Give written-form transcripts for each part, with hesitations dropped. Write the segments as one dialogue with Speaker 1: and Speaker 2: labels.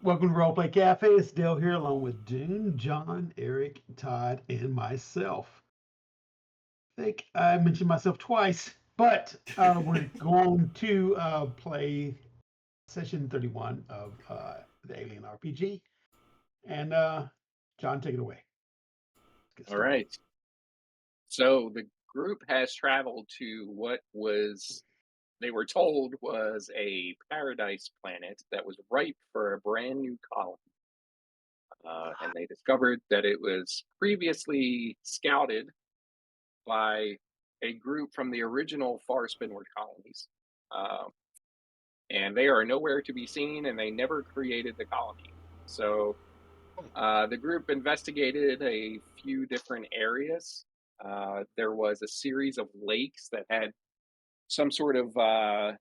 Speaker 1: Welcome to Roleplay Cafe. It's Dale here, along with Doon, John, Eric, Todd, and myself. I think I mentioned myself twice, but we're going to play session 31 of the Alien RPG. And John, take it away. Let's get
Speaker 2: All
Speaker 1: started.
Speaker 2: right. So the group has traveled to what was, they were told, was a paradise planet that was ripe for a brand new colony. And they discovered that it was previously scouted by a group from the original far spinward colonies. Uh, and they are nowhere to be seen, and they never created the colony. So the group investigated a few different areas. There was a series of lakes that had some sort of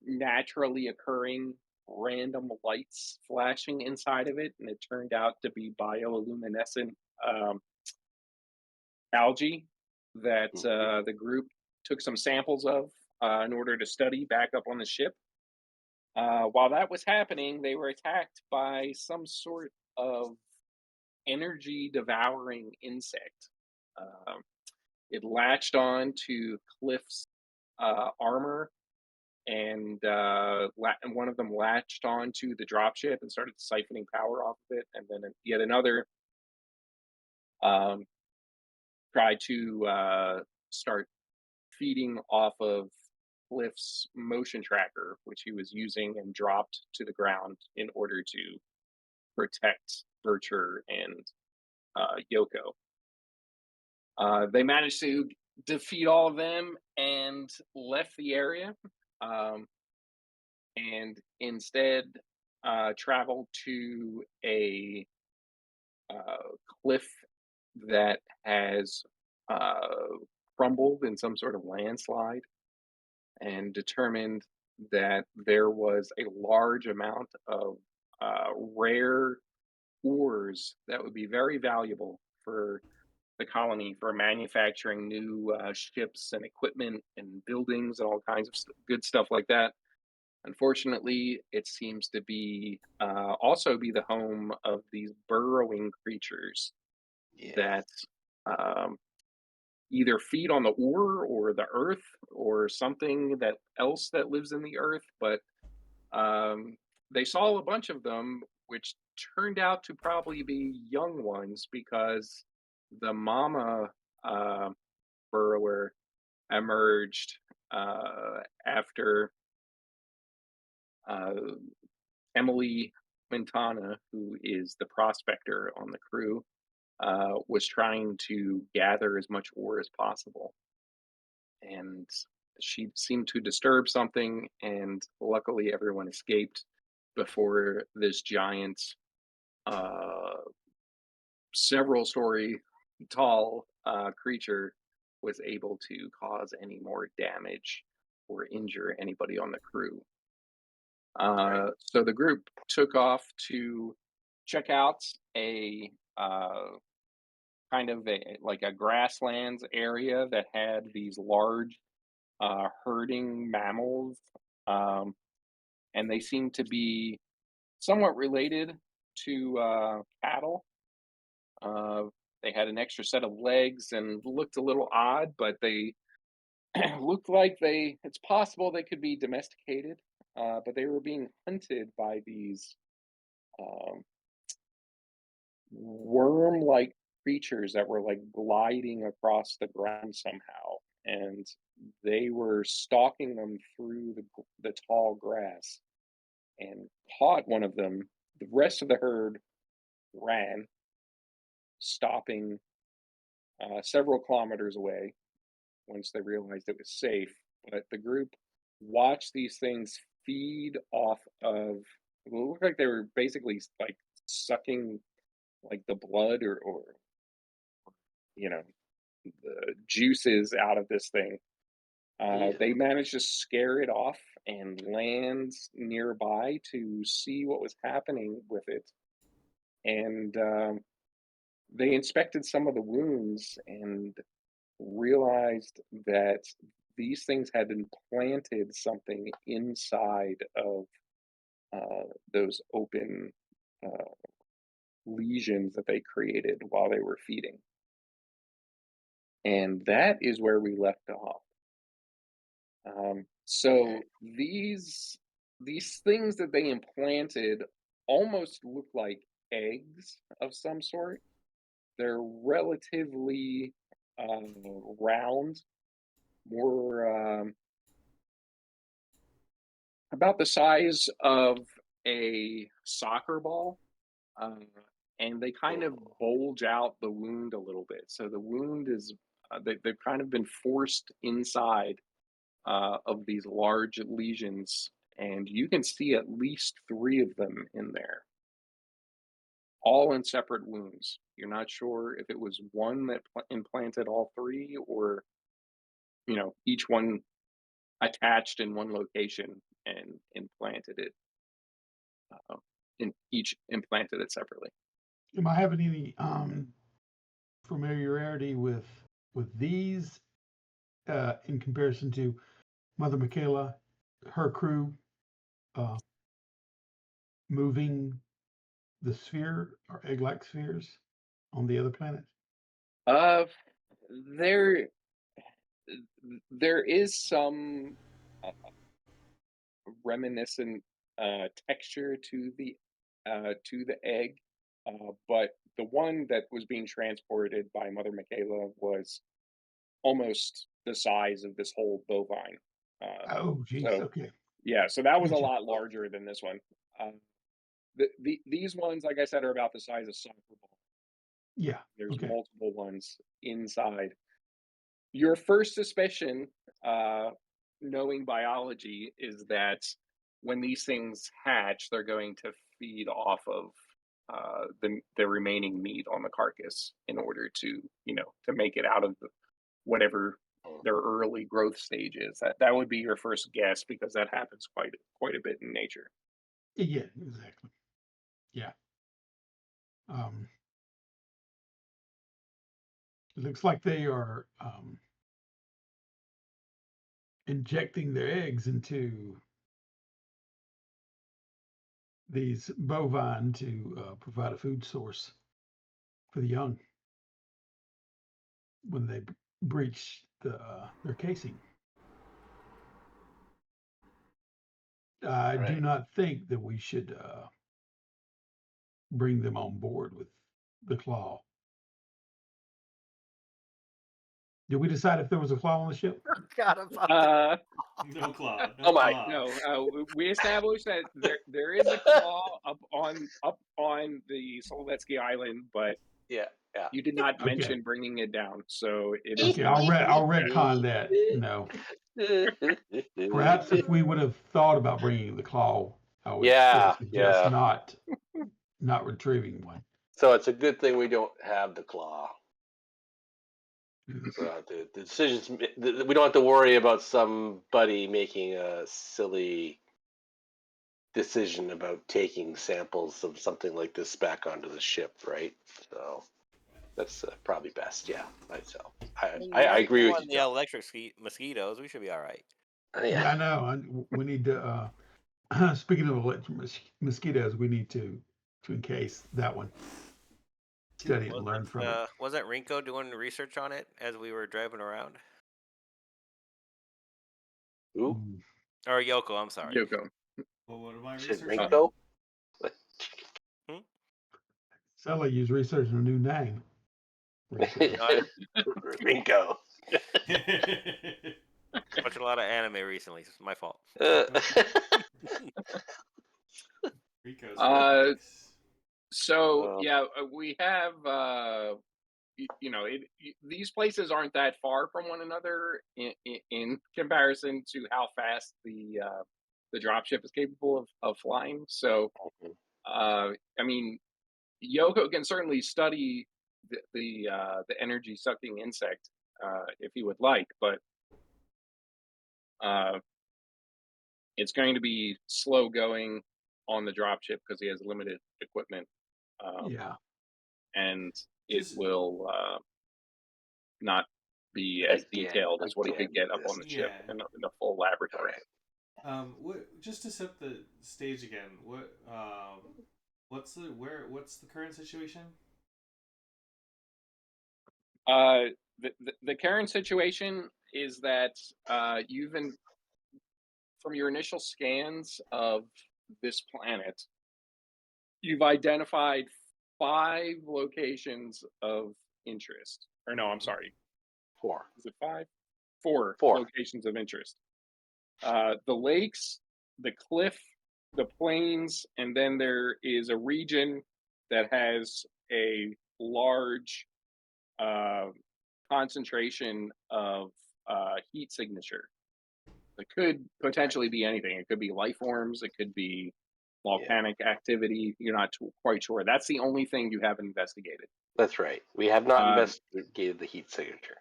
Speaker 2: naturally occurring random lights flashing inside of it, and it turned out to be bioluminescent um, algae that
Speaker 1: Mhm.
Speaker 2: the group took some samples of in order to study back up on the ship. While that was happening, they were attacked by some sort of energy devouring insect. Um, it latched on to Cliff's armor, and and one of them latched onto the dropship and started siphoning power off of it. And then yet another um, tried to start feeding off of Cliff's motion tracker, which he was using and dropped to the ground in order to protect Bircher and Yoko. They managed to defeat all of them and left the area, um, and instead traveled to a cliff that has uh, crumbled in some sort of landslide, and determined that there was a large amount of rare ores that would be very valuable for the colony for manufacturing new ships and equipment and buildings and all kinds of good stuff like that. Unfortunately, it seems to be also be the home of these burrowing creatures
Speaker 1: Yes.
Speaker 2: that um, either feed on the ore or the earth or something that else that lives in the earth. But um, they saw a bunch of them, which turned out to probably be young ones because the mama uh, burrower emerged after uh, Emily Quintana, who is the prospector on the crew, was trying to gather as much ore as possible. And she seemed to disturb something, and luckily everyone escaped before this giant, uh, several story tall creature was able to cause any more damage or injure anybody on the crew.
Speaker 1: Right.
Speaker 2: So the group took off to check out a kind of like a grasslands area that had these large herding mammals, um, and they seemed to be somewhat related to cattle. Uh, they had an extra set of legs and looked a little odd, but they looked like it's possible they could be domesticated, but they were being hunted by these um, worm-like creatures that were like gliding across the ground somehow, and they were stalking them through the tall grass and caught one of them. The rest of the herd ran, stopping several kilometers away once they realized it was safe. But the group watched these things feed off of. It looked like they were basically like sucking like the blood or you know the juices out of this thing.
Speaker 1: Yeah.
Speaker 2: They managed to scare it off and land nearby to see what was happening with it. And they inspected some of the wounds and realized that these things had implanted something inside of those open uh, lesions that they created while they were feeding. And that is where we left off.
Speaker 3: Okay.
Speaker 2: So these things that they implanted almost look like eggs of some sort. They're relatively round, more about the size of a soccer ball, uh, and they kind of
Speaker 3: Oh,
Speaker 2: bulge out the wound a little bit. So the wound is they've kind of been forced inside of these large lesions, and you can see at least three of them in there, all in separate wounds. You're not sure if it was one that implanted all three, or each one attached in one location and implanted it, uh, in each implanted it separately.
Speaker 1: Am I having any familiarity with these in comparison to Mother Michaela, her crew uh, moving the sphere or egg-like spheres on the other planet?
Speaker 2: Uh, there there is some uh, reminiscent texture to the egg, but the one that was being transported by Mother Michaela was almost the size of this whole bovine. Uh,
Speaker 1: Oh, geez.
Speaker 2: so
Speaker 1: Okay,
Speaker 2: yeah, so that was a
Speaker 1: gotcha.
Speaker 2: lot larger than this one. These ones, like I said, are about the size of soccer ball.
Speaker 1: Yeah.
Speaker 2: There's
Speaker 1: Okay.
Speaker 2: multiple ones inside. Your first suspicion, uh, knowing biology, is that when these things hatch, they're going to feed off of the remaining meat on the carcass in order to to make it out of whatever
Speaker 3: oh,
Speaker 2: their early growth stage is. That would be your first guess because that happens quite a bit in nature.
Speaker 1: Yeah. Exactly. Yeah. Um, it looks like they are injecting their eggs into these bovine to provide a food source for the young when they breach their casing. I do
Speaker 3: right.
Speaker 1: not think that we should bring them on board with the claw. Did we decide if there was a claw on the ship?
Speaker 4: Forgot about the
Speaker 2: Uh,
Speaker 5: No claw,
Speaker 3: Oh
Speaker 5: no
Speaker 3: my.
Speaker 5: claw.
Speaker 2: no, we established that there is a claw up on the Solovetsky Island, but
Speaker 3: Yeah, yeah.
Speaker 2: you did not
Speaker 1: Okay.
Speaker 2: mention bringing it down, so it is
Speaker 1: Okay.
Speaker 2: not on
Speaker 1: I'll
Speaker 2: the ship.
Speaker 1: retcon that. No. Perhaps if we would have thought about bringing the claw, I would
Speaker 3: Yeah,
Speaker 1: suggest
Speaker 3: yeah.
Speaker 1: not retrieving one.
Speaker 3: So it's a good thing we don't have the claw. So the decisions we don't have to worry about somebody making a silly decision about taking samples of something like this back onto the ship, right? So that's probably best. Yeah, myself.
Speaker 4: I mean,
Speaker 3: I
Speaker 4: we already
Speaker 3: agree with
Speaker 4: won
Speaker 3: you,
Speaker 4: the
Speaker 3: John.
Speaker 4: electric mosquitoes. We should be all right.
Speaker 3: Yeah,
Speaker 1: Yeah, I know. We need to. Speaking of electric mosquitoes, we need to encase that one, study it, and learn from it.
Speaker 4: Wasn't Rinko doing research on it as we were driving around?
Speaker 3: ooh,
Speaker 1: Mm.
Speaker 4: Or Yoko, I'm sorry.
Speaker 2: Yoko.
Speaker 5: Well, what am I
Speaker 3: shit,
Speaker 2: Uh,
Speaker 5: researching?
Speaker 3: Rinko.
Speaker 4: Hmm?
Speaker 1: Sound like you're researching a new name. Rinko.
Speaker 4: No, I
Speaker 3: Rinko.
Speaker 4: watched a lot of anime recently. It's my fault.
Speaker 3: Uh,
Speaker 5: Rico's very
Speaker 2: uh,
Speaker 5: nice.
Speaker 2: so
Speaker 3: well,
Speaker 2: yeah, we have these places aren't that far from one another in comparison to how fast the dropship is capable of flying. So I mean, Yoko can certainly study the energy sucking insect if he would like, but uh, it's going to be slow going on the dropship because he has limited equipment,
Speaker 1: Yeah.
Speaker 2: and it
Speaker 5: Just
Speaker 2: will not be as detailed as what he could
Speaker 3: again,
Speaker 2: get up on
Speaker 3: this.
Speaker 2: the ship
Speaker 5: yeah.
Speaker 2: in a full
Speaker 3: All
Speaker 2: laboratory.
Speaker 3: right.
Speaker 5: What? Just to set the stage again. What? What's the current situation?
Speaker 2: The current situation is that you've been from your initial scans of this planet, you've identified 5 locations of interest. Or no, I'm sorry.
Speaker 3: 4.
Speaker 2: Is it 5? 4
Speaker 3: 4.
Speaker 2: locations of interest. The lakes, the cliff, the plains, and then there is a region that has a large uh, concentration of heat signature. It could potentially be anything. It could be life forms. It could be volcanic activity. You're not quite sure. That's the only thing you haven't investigated.
Speaker 3: That's right. We have not
Speaker 2: Um,
Speaker 3: investigated the heat signature.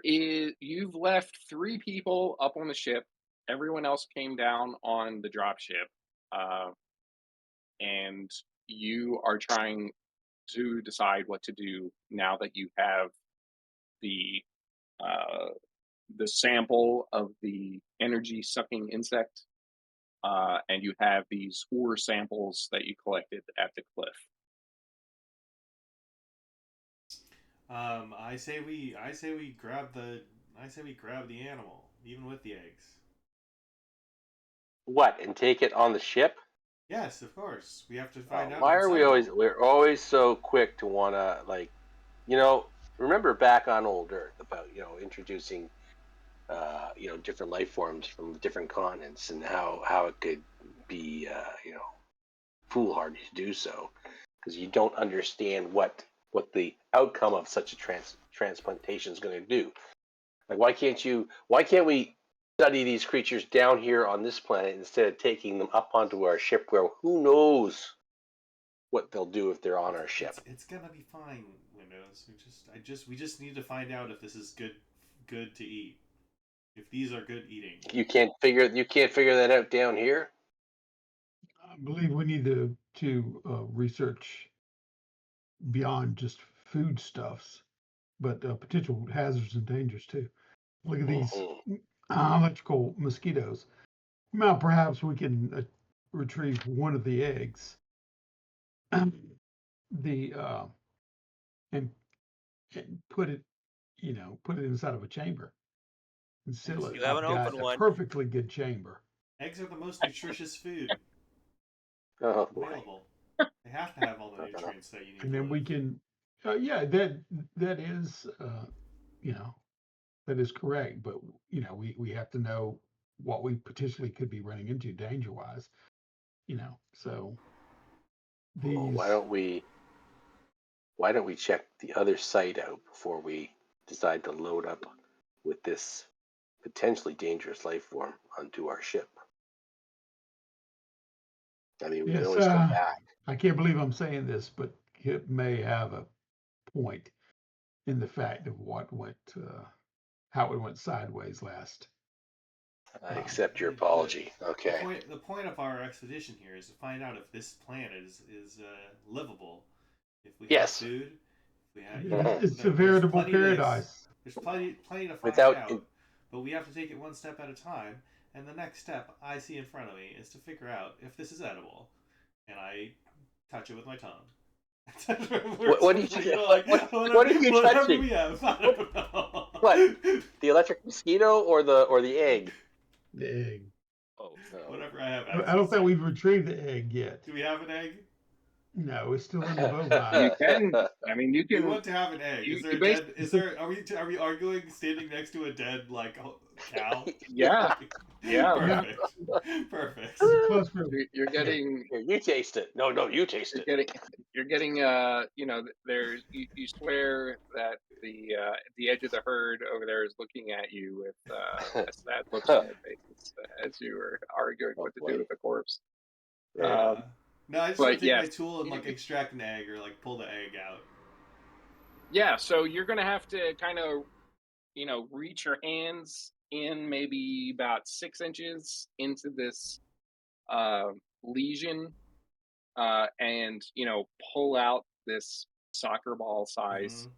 Speaker 2: you've left 3 people up on the ship. Everyone else came down on the drop ship. Uh, and you are trying to decide what to do now that you have the uh, the sample of the energy sucking insect, and you have these ore samples that you collected at the cliff.
Speaker 5: I say we grab the animal, even with the eggs.
Speaker 3: What, and take it on the ship?
Speaker 5: Yes, of course. We have to find out.
Speaker 3: Why
Speaker 5: if it's
Speaker 3: are we always
Speaker 5: edible.
Speaker 3: we're always so quick to want to, like, remember back on old Earth about, introducing different life forms from different continents, and how it could be foolhardy to do so, because you don't understand what the outcome of such a transplantation is going to do. Like, why can't we study these creatures down here on this planet instead of taking them up onto our ship, where who knows what they'll do if they're on our ship?
Speaker 5: It's gonna be fine, Windows. We just need to find out if this is good to eat. If these are good eating.
Speaker 3: You can't figure that out down here.
Speaker 1: I believe we need to research beyond just foodstuffs, but potential hazards and dangers too. Look at these
Speaker 3: Mhm.
Speaker 1: electrical mosquitoes. Now, perhaps we can retrieve one of the eggs, the and put it, put it inside of a chamber and seal it.
Speaker 4: You haven't
Speaker 1: I've got
Speaker 4: opened
Speaker 1: a
Speaker 4: one.
Speaker 1: perfectly good chamber.
Speaker 5: Eggs are the most nutritious food
Speaker 3: Oh boy.
Speaker 5: available. They have to have all the nutrients that you need
Speaker 1: And
Speaker 5: to
Speaker 1: then we
Speaker 5: live.
Speaker 1: can, yeah, that is, you know, that is correct. But we have to know what we potentially could be running into danger wise. So
Speaker 3: Well,
Speaker 1: these,
Speaker 3: why don't we check the other site out before we decide to load up with this potentially dangerous life form onto our ship? I mean, we can
Speaker 1: yes,
Speaker 3: always come back.
Speaker 1: I can't believe I'm saying this, but Kip may have a point in the fact of how it went sideways last.
Speaker 3: I accept your apology. Okay.
Speaker 5: The point of our expedition here is to find out if this planet is livable. If we have
Speaker 3: Yes.
Speaker 5: food, if we have
Speaker 1: It's a
Speaker 5: there's
Speaker 1: veritable
Speaker 5: plenty to
Speaker 1: paradise.
Speaker 5: there's plenty to find
Speaker 3: Without
Speaker 5: out, but we have to take it one step at a time. And the next step I see in front of me is to figure out if this is edible, and I touch it with my tongue.
Speaker 3: what are you
Speaker 5: Whatever
Speaker 3: touching?
Speaker 5: we have, I don't know.
Speaker 3: What? The electric mosquito or the egg?
Speaker 1: The egg.
Speaker 4: Oh,
Speaker 5: Whatever I have
Speaker 1: I
Speaker 5: access
Speaker 1: don't think
Speaker 5: to.
Speaker 1: we've retrieved the egg yet.
Speaker 5: Do we have an egg?
Speaker 1: No, it's still in the bovine.
Speaker 2: You can. I mean, you
Speaker 5: We
Speaker 2: can.
Speaker 5: want to have an egg. Is there
Speaker 2: You
Speaker 5: a
Speaker 2: basically,
Speaker 5: dead? Is there? Are we arguing standing next to a dead cow?
Speaker 2: yeah, yeah.
Speaker 5: Perfect. Perfect.
Speaker 1: It's a close group.
Speaker 2: You're
Speaker 1: Here,
Speaker 2: getting
Speaker 3: Here, you taste it. No, you taste
Speaker 2: you're
Speaker 3: it.
Speaker 2: getting you're getting there's you swear that the edge of the herd over there is looking at you with a sad looks on their faces as you were arguing
Speaker 3: Oh
Speaker 2: what to do
Speaker 3: boy.
Speaker 2: with the corpse.
Speaker 5: Yeah. No, I just want
Speaker 2: But
Speaker 5: to take my
Speaker 2: yes,
Speaker 5: tool and
Speaker 2: you,
Speaker 5: extract an egg or pull the egg out.
Speaker 2: yeah. So you're gonna have to kind of reach your hands in maybe about 6 inches into this lesion, and pull out this soccer ball size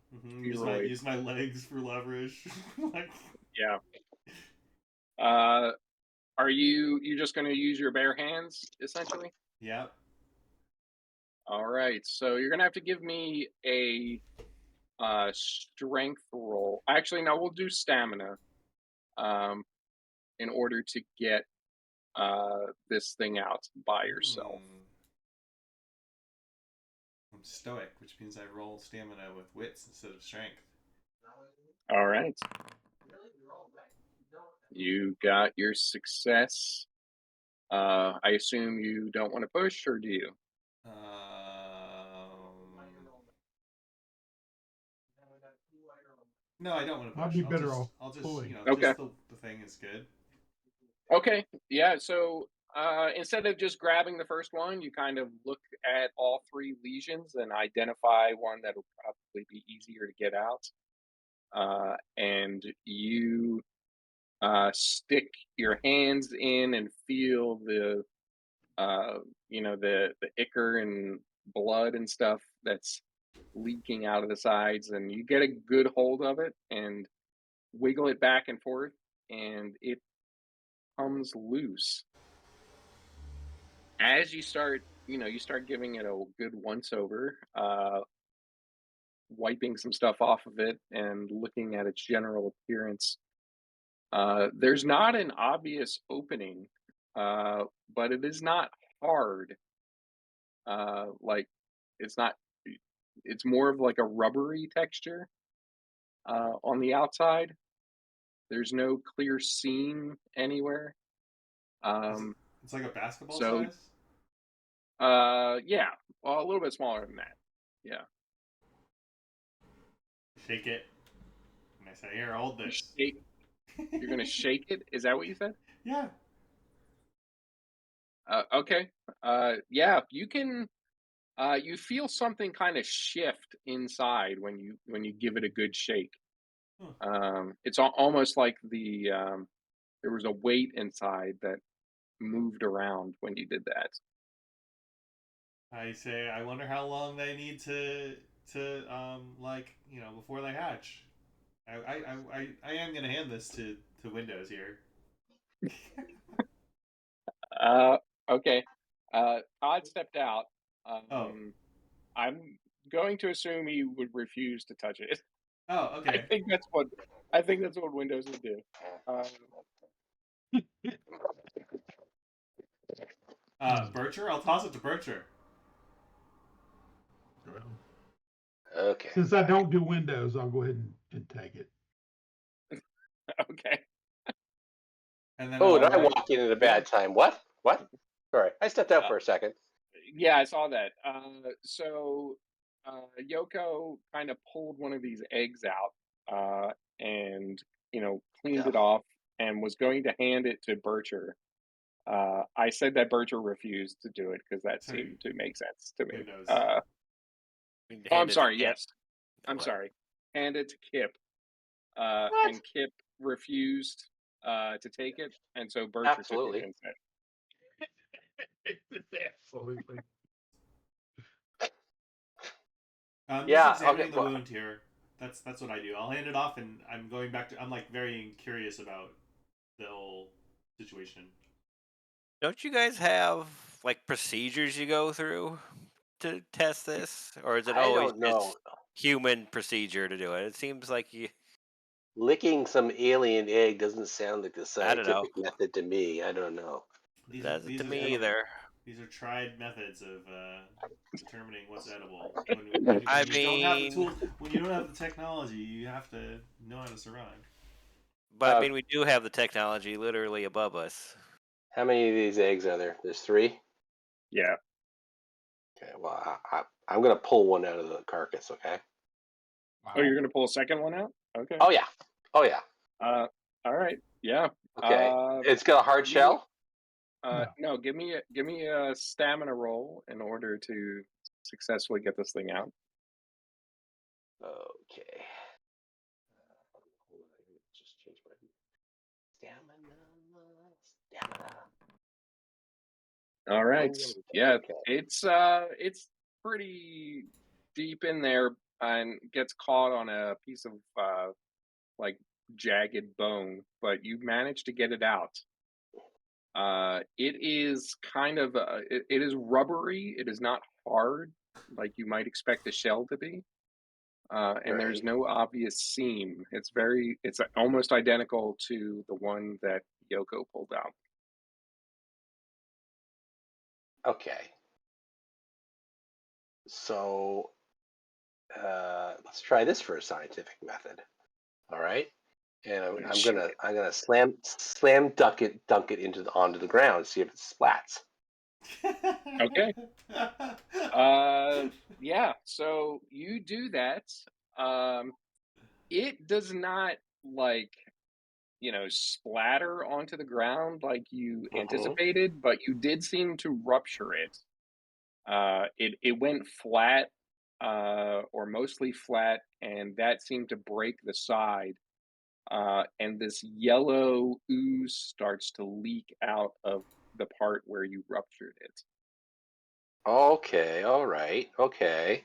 Speaker 2: spheroid.
Speaker 5: Use my legs for leverage.
Speaker 2: Yeah. Are you just going to use your bare hands essentially?
Speaker 5: Yep.
Speaker 2: All right. So you're gonna have to give me a strength roll. Actually, no, we'll do stamina. In order to get this thing out by yourself.
Speaker 5: I'm stoic, which means I roll stamina with wits instead of strength.
Speaker 2: All right. You got your success. I assume you don't want to push, or do you?
Speaker 5: No, I don't want to
Speaker 1: I'd
Speaker 5: push.
Speaker 1: be better off
Speaker 5: I'll just,
Speaker 1: pulling.
Speaker 2: Okay.
Speaker 5: just the thing is good.
Speaker 2: Okay. Yeah. So instead of just grabbing the first one, you kind of look at all three lesions and identify one that'll probably be easier to get out. And you stick your hands in and feel the the ichor and blood and stuff that's leaking out of the sides, and you get a good hold of it and wiggle it back and forth, and it comes loose. As you start, you start giving it a good once over, wiping some stuff off of it and looking at its general appearance. There's not an obvious opening, but it is not hard. Like it's not. It's more of like a rubbery texture on the outside. There's no clear seam anywhere.
Speaker 5: It's like a basketball
Speaker 2: So
Speaker 5: size?
Speaker 2: yeah, well, a little bit smaller than that. Yeah.
Speaker 5: Shake it. And I say, here, hold
Speaker 2: You
Speaker 5: this.
Speaker 2: shake. You're gonna shake it. Is that what you said?
Speaker 5: Yeah.
Speaker 2: Okay. Yeah, you can. You feel something kind of shift inside when you give it a good shake. It's almost like there was a weight inside that moved around when you did that.
Speaker 5: I say, I wonder how long they need to before they hatch. I am gonna hand this to Windows here.
Speaker 2: Uh, okay. Todd stepped out.
Speaker 5: Oh.
Speaker 2: I'm going to assume he would refuse to touch it.
Speaker 5: Oh,
Speaker 2: I
Speaker 5: okay.
Speaker 2: think that's what I think that's what Windows would do.
Speaker 5: Bircher? I'll toss it to Bircher.
Speaker 3: Okay.
Speaker 1: Since I don't do Windows, I'll go ahead and take it.
Speaker 2: Okay.
Speaker 5: And then
Speaker 3: Oh, did I walk in at a bad time? What? Sorry, I stepped out for a second.
Speaker 2: Yeah, I saw that. So Yoko kind of pulled one of these eggs out and cleaned it off and was going to hand it to Bircher. I said that Bircher refused to do it because that
Speaker 5: Sorry.
Speaker 2: seemed to make sense to me.
Speaker 5: Windows.
Speaker 2: I'm sorry.
Speaker 4: Kip.
Speaker 2: Yes, I'm
Speaker 4: What?
Speaker 2: sorry. Hand it to Kip,
Speaker 3: What?
Speaker 2: and Kip refused to take it, and so Bircher
Speaker 3: Absolutely.
Speaker 2: took it instead.
Speaker 1: Absolutely.
Speaker 5: I'm
Speaker 3: Yeah,
Speaker 5: just examining
Speaker 3: okay,
Speaker 5: the
Speaker 3: well-
Speaker 5: wound here. That's what I do. I'll hand it off, and I'm going back to. I'm like very curious about the whole situation.
Speaker 4: Don't you guys have like procedures you go through to test this, or is it
Speaker 3: I
Speaker 4: always
Speaker 3: don't know.
Speaker 4: just human procedure to do it? It seems like you.
Speaker 3: Licking some alien egg doesn't sound like the
Speaker 4: I don't know.
Speaker 3: scientific method to me. I don't know.
Speaker 4: Doesn't to me either.
Speaker 5: These are tried methods of determining what's edible.
Speaker 4: I
Speaker 5: You don't have the
Speaker 4: mean,
Speaker 5: tools, when you don't have the technology, you have to know how to survive.
Speaker 4: but I mean, we do have the technology literally above us.
Speaker 3: How many of these eggs are there? There's 3?
Speaker 2: Yeah.
Speaker 3: Okay, well, I'm going to pull one out of the carcass, okay?
Speaker 2: Oh, you're gonna pull a second one out? Okay.
Speaker 3: Oh, yeah. Oh, yeah.
Speaker 2: All right. Yeah.
Speaker 3: Okay. It's got a hard shell?
Speaker 2: No. Give me a stamina roll in order to successfully get this thing out.
Speaker 3: Okay. Just change my stamina.
Speaker 2: All right. Yeah,
Speaker 3: Okay.
Speaker 2: it's pretty deep in there and gets caught on a piece of like jagged bone, but you managed to get it out. It is kind of it is rubbery. It is not hard, like you might expect a shell to be. And there's
Speaker 3: Right.
Speaker 2: no obvious seam. It's almost identical to the one that Yoko pulled out.
Speaker 3: Okay. So let's try this for a scientific method. All right. And I'm gonna slam dunk it onto the ground, see if it splats.
Speaker 2: Okay. Yeah. So you do that. It does not splatter onto the ground like you
Speaker 3: Mm-hmm.
Speaker 2: anticipated, but you did seem to rupture it. It went flat, or mostly flat, and that seemed to break the side. And this yellow ooze starts to leak out of the part where you ruptured it.
Speaker 3: Okay. All right. Okay.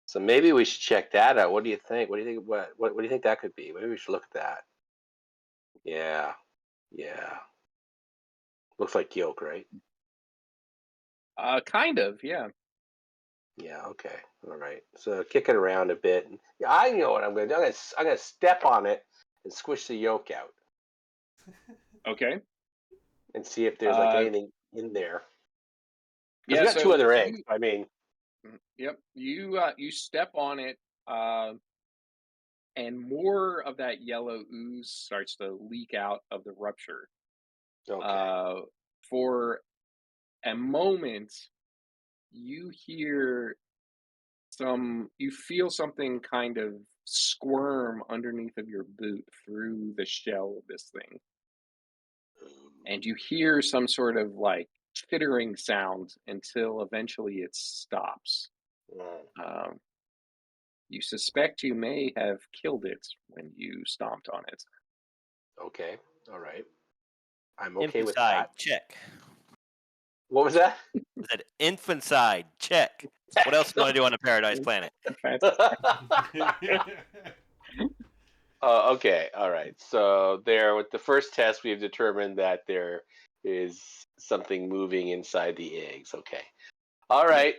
Speaker 3: So maybe we should check that out. What do you think? What do you think? What do you think that could be? Maybe we should look at that. Yeah. Yeah. Looks like yolk, right?
Speaker 2: Kind of, yeah.
Speaker 3: Yeah. Okay. All right. So kick it around a bit. And, yeah, I know what I'm gonna do. I'm gonna step on it and squish the yolk out
Speaker 2: Okay.
Speaker 3: and see if there's like
Speaker 2: Uh,
Speaker 3: anything in there. Because
Speaker 2: yeah.
Speaker 3: we got two
Speaker 2: So
Speaker 3: other eggs.
Speaker 2: you,
Speaker 3: I mean,
Speaker 2: yep, you step on it, and more of that yellow ooze starts to leak out of the rupture.
Speaker 3: okay.
Speaker 2: Uh, for a moment, you feel something kind of squirm underneath of your boot through the shell of this thing, and you hear some sort of like chittering sound until eventually it stops.
Speaker 3: Mm,
Speaker 2: Um, you suspect you may have killed it when you stomped on it.
Speaker 3: okay. All right. I'm okay with
Speaker 4: Infanticide,
Speaker 3: that.
Speaker 4: check.
Speaker 3: What was that?
Speaker 4: I said infanticide, check. What else do you want to do on a paradise planet?
Speaker 3: Okay, all right. So there, with the first test, we've determined that there is something moving inside the eggs. Okay. All
Speaker 2: Yep.
Speaker 3: right.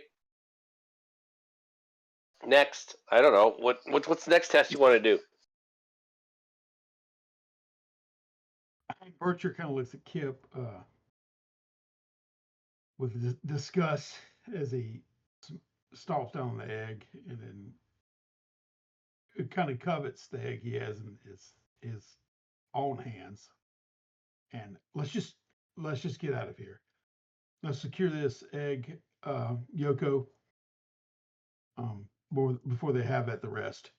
Speaker 3: Next, I don't know what's the next test you want to do.
Speaker 1: I think Bercher kind of looks at Kip with disgust as he stomps down the egg, and then it kind of covets the egg he has in his own hands. And let's just get out of here. Let's secure this egg, Yoko, before they have at the rest.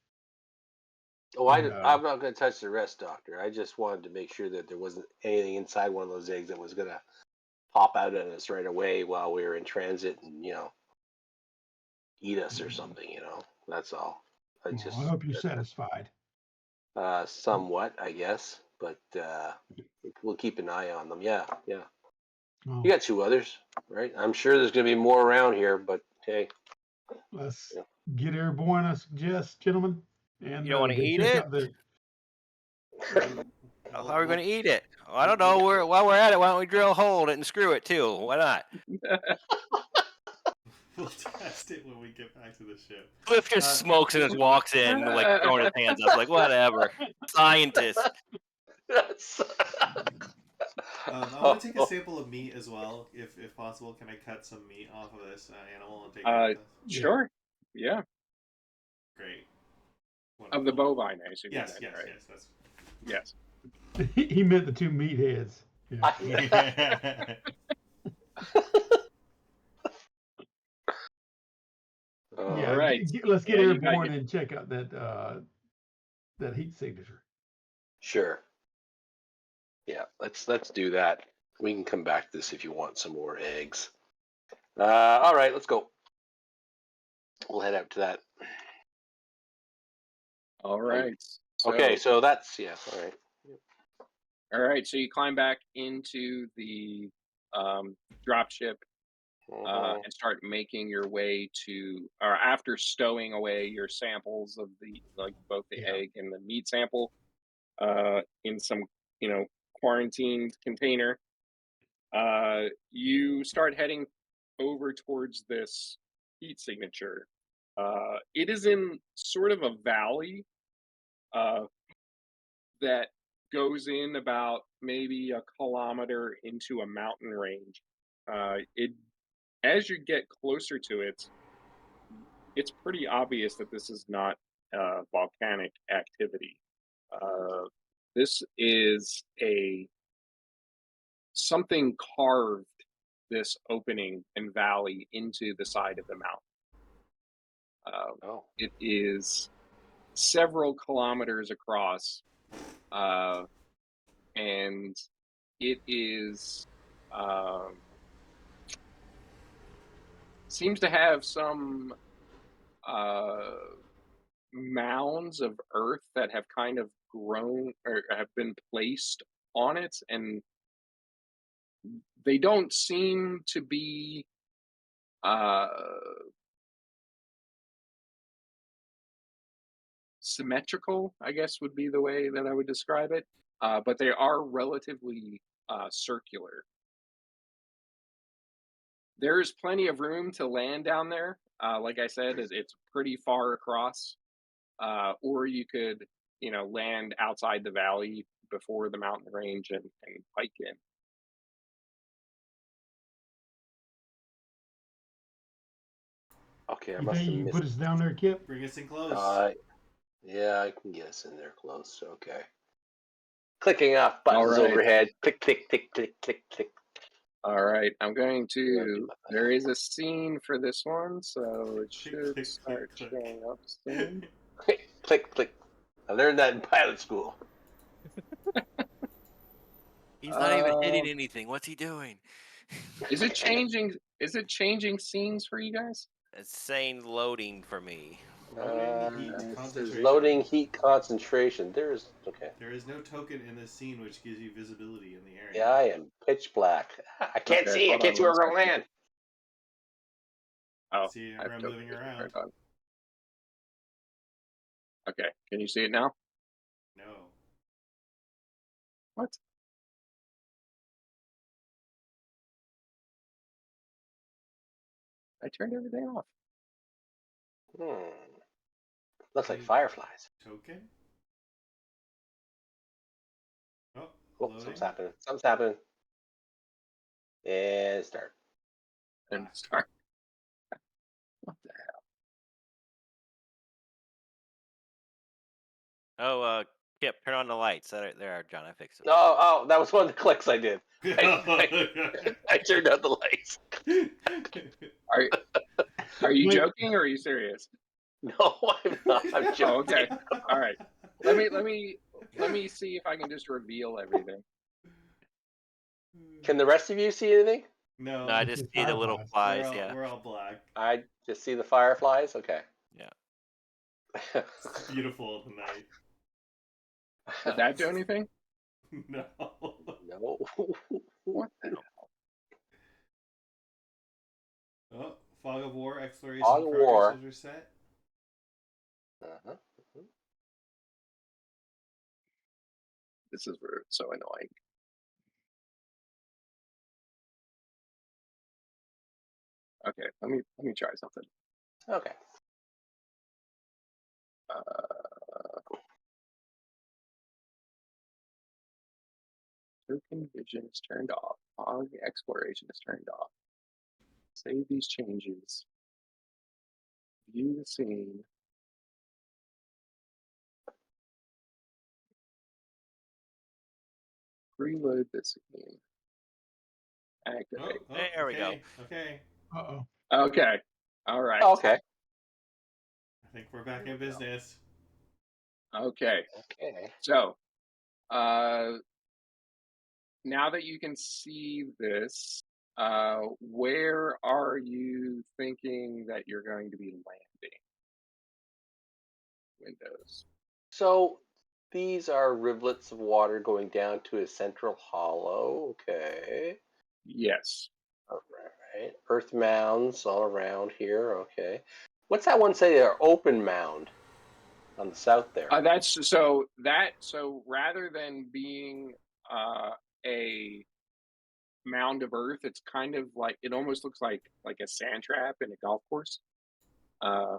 Speaker 3: Oh,
Speaker 1: And
Speaker 3: I'm not going to touch the rest, Doctor. I just wanted to make sure that there wasn't anything inside one of those eggs that was going to pop out at us right away while we were in transit and eat us or something. That's all. I
Speaker 1: well, I
Speaker 3: just
Speaker 1: hope you're satisfied.
Speaker 3: somewhat, I guess, but we'll keep an eye on them. Yeah, yeah.
Speaker 1: Well,
Speaker 3: You got two others, right? I'm sure there's going to be more around here, but hey,
Speaker 1: let's
Speaker 3: yeah.
Speaker 1: get airborne, I suggest, gentlemen,
Speaker 4: You
Speaker 1: and
Speaker 4: don't want to
Speaker 1: go
Speaker 4: eat
Speaker 1: check
Speaker 4: it?
Speaker 1: out the.
Speaker 4: How are we going to eat it? I don't know. While we're at it, why don't we drill a hole in it and screw it too? Why not?
Speaker 5: We'll test it when we get back to the ship.
Speaker 4: Cliff just smokes and just walks in, like throwing his hands up, like whatever. Scientist.
Speaker 3: That's.
Speaker 5: I want to take a sample of meat as well, if possible. Can I cut some meat off of this animal and take it with us?
Speaker 2: Sure. Yeah.
Speaker 5: Great.
Speaker 2: Of the
Speaker 5: Wonderful.
Speaker 2: bovine, I assume.
Speaker 5: Yes,
Speaker 2: Then,
Speaker 5: yes,
Speaker 2: right?
Speaker 5: yes. That's.
Speaker 2: Yes.
Speaker 1: He meant the two meatheads. Yeah.
Speaker 2: All
Speaker 1: Yeah,
Speaker 2: right.
Speaker 1: let's get
Speaker 2: Yeah, you got
Speaker 1: airborne and check out that heat signature.
Speaker 3: Sure. Yeah, let's do that. We can come back to this if you want some more eggs. All right, let's go. We'll head out to that.
Speaker 2: All right.
Speaker 3: Okay, so that's all right.
Speaker 2: All right. So you climb back into the drop ship,
Speaker 3: Mhm.
Speaker 2: and start making your way to, or after stowing away your samples of both the
Speaker 1: Yeah.
Speaker 2: egg and the meat sample, in some, quarantined container. You start heading over towards this heat signature. It is in sort of a valley uh, that goes in about maybe a kilometer into a mountain range. It as you get closer to it, it's pretty obvious that this is not volcanic activity. This is a something carved this opening and valley into the side of the mountain.
Speaker 3: Oh.
Speaker 2: It is several kilometers across, and it is seems to have some mounds of earth that have kind of grown or have been placed on it, and they don't seem to be uh, symmetrical, I guess would be the way that I would describe it. But they are relatively circular. There's plenty of room to land down there. Like I said, it's pretty far across. Or you could, land outside the valley before the mountain range and hike in.
Speaker 3: Okay, I
Speaker 1: You
Speaker 3: must
Speaker 1: think
Speaker 3: have
Speaker 1: you can
Speaker 3: missed.
Speaker 1: put us down there, Kip?
Speaker 5: Bring us in close.
Speaker 3: Yeah, I can get us in there close. Okay. Clicking off
Speaker 2: All
Speaker 3: buttons
Speaker 2: right.
Speaker 3: overhead. Click, click, click, click, click, click.
Speaker 2: All right, I'm going
Speaker 3: What do I do
Speaker 2: to.
Speaker 3: about that?
Speaker 2: There is a scene for this one, so it
Speaker 5: Click,
Speaker 2: should
Speaker 5: click,
Speaker 2: start
Speaker 5: click, click.
Speaker 2: showing up soon.
Speaker 3: Click, click, click. I learned that in pilot school.
Speaker 4: He's not even
Speaker 2: Uh,
Speaker 4: hitting anything. What's he doing?
Speaker 2: is it changing? Is it changing scenes for you guys?
Speaker 4: It's saying loading for me.
Speaker 5: Loading heat
Speaker 3: It says
Speaker 5: concentration.
Speaker 3: loading heat concentration. There's okay.
Speaker 5: There is no token in this scene which gives you visibility in the area.
Speaker 3: Yeah, I am pitch black. I can't
Speaker 2: Okay,
Speaker 3: see. I
Speaker 2: hold
Speaker 3: can't
Speaker 2: on
Speaker 3: see where
Speaker 2: one
Speaker 3: we're gonna
Speaker 2: second.
Speaker 3: land.
Speaker 2: Oh,
Speaker 5: See
Speaker 2: I have
Speaker 5: everyone
Speaker 2: token
Speaker 5: moving
Speaker 2: vision
Speaker 5: around.
Speaker 2: turned on. Okay, can you see it now?
Speaker 5: No.
Speaker 2: What? I turned everything off.
Speaker 3: Looks like
Speaker 5: Any
Speaker 3: fireflies.
Speaker 5: token? Oh,
Speaker 3: Oh,
Speaker 5: loading.
Speaker 3: something's happening. Something's happening. And start.
Speaker 2: And
Speaker 5: Black.
Speaker 2: start. What the
Speaker 4: Oh, Kip, turn on the lights. There are, John. I fixed it.
Speaker 3: Oh, that was one of the clicks I did. I turned out the lights.
Speaker 2: Are you
Speaker 1: Wait.
Speaker 2: joking or are you serious?
Speaker 3: No, I'm not. I'm
Speaker 2: Oh,
Speaker 3: joking.
Speaker 2: okay. All right. Let me see if I can just reveal everything.
Speaker 3: Can the rest of you see anything?
Speaker 5: No.
Speaker 4: No, I just see the little
Speaker 1: Fireflies.
Speaker 4: flies. Yeah.
Speaker 5: We're all black.
Speaker 3: I just see the fireflies. Okay.
Speaker 4: Yeah.
Speaker 5: It's beautiful tonight.
Speaker 2: Did that do anything?
Speaker 5: No.
Speaker 3: No.
Speaker 2: What the hell?
Speaker 5: Oh, fog of war exploration
Speaker 3: Fog of
Speaker 5: progress
Speaker 3: war.
Speaker 5: is reset.
Speaker 3: Uh-huh.
Speaker 2: This is so annoying. Okay, let me try something.
Speaker 3: Okay.
Speaker 2: Token vision is turned off. Fog exploration is turned off. Save these changes. View the scene. Reload the scene. Activate.
Speaker 4: There we go.
Speaker 5: Okay.
Speaker 1: Uh-oh.
Speaker 2: Okay. All right.
Speaker 3: Okay.
Speaker 5: I think we're back in business.
Speaker 2: Okay.
Speaker 3: Okay.
Speaker 2: So, now that you can see this, where are you thinking that you're going to be landing? Windows.
Speaker 3: So these are rivulets of water going down to a central hollow. Okay.
Speaker 2: Yes.
Speaker 3: All right. Earth mounds all around here. Okay. What's that one say there? Open mound on the south there.
Speaker 2: So rather than being a mound of earth. It's kind of like it almost looks like a sand trap in a golf course. Uh,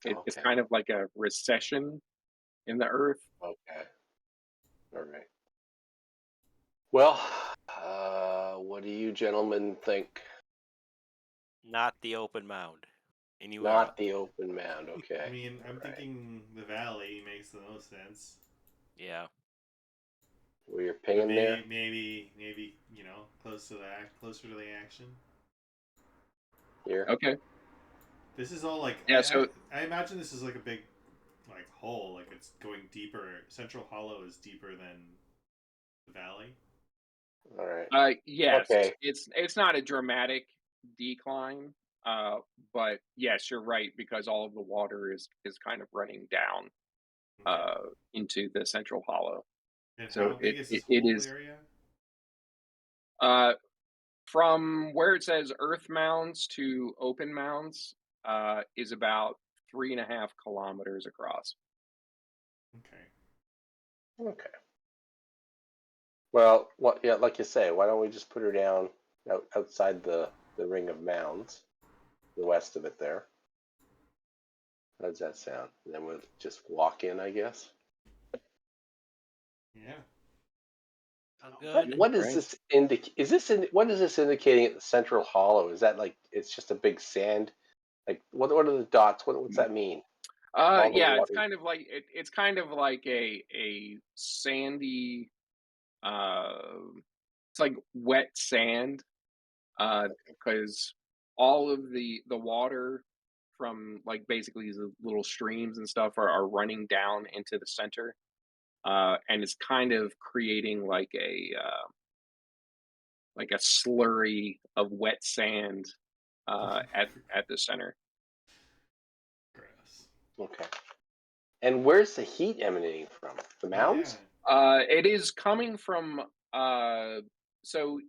Speaker 2: it's
Speaker 3: Okay.
Speaker 2: kind of like a recession in the earth.
Speaker 3: Okay. All right. Well, what do you gentlemen think?
Speaker 4: Not the open mound. Anywhere
Speaker 3: Not
Speaker 4: else.
Speaker 3: the open mound. Okay.
Speaker 5: I mean, I'm
Speaker 3: All right.
Speaker 5: thinking the valley makes the most sense.
Speaker 4: Yeah.
Speaker 3: Well, you're
Speaker 5: But
Speaker 3: pinging there.
Speaker 5: maybe closer to the action.
Speaker 3: Here.
Speaker 2: Okay.
Speaker 5: This is all like
Speaker 2: Yeah. So
Speaker 5: I imagine this is like a big like hole, like it's going deeper. Central Hollow is deeper than the valley.
Speaker 3: All right.
Speaker 2: yes,
Speaker 3: Okay.
Speaker 2: it's not a dramatic decline. But yes, you're right because all of the water is kind of running down
Speaker 5: Okay.
Speaker 2: into the central hollow.
Speaker 5: And
Speaker 2: So
Speaker 5: how big is this
Speaker 2: it
Speaker 5: whole
Speaker 2: is
Speaker 5: area?
Speaker 2: uh, from where it says earth mounds to open mounds is about 3.5 kilometers across.
Speaker 5: Okay.
Speaker 3: Okay. Well, what? Yeah, like you say, why don't we just put her down outside the ring of mounds, the west of it there? How does that sound? And then we'll just walk in, I guess.
Speaker 5: Yeah.
Speaker 4: Good.
Speaker 3: What does
Speaker 2: Right.
Speaker 3: this indicate? What is this indicating at the central hollow? Is that like it's just a big sand? Like what are the dots? What's that mean? All the
Speaker 2: Yeah, it's
Speaker 3: water.
Speaker 2: kind of like it's kind of like a sandy uh it's like wet sand because all of the water from like basically these little streams and stuff are running down into the center and it's kind of creating like a slurry of wet sand at the center.
Speaker 5: Gross.
Speaker 3: Okay. And where's the heat emanating from? The
Speaker 5: Yeah.
Speaker 3: mounds?
Speaker 2: It is coming from so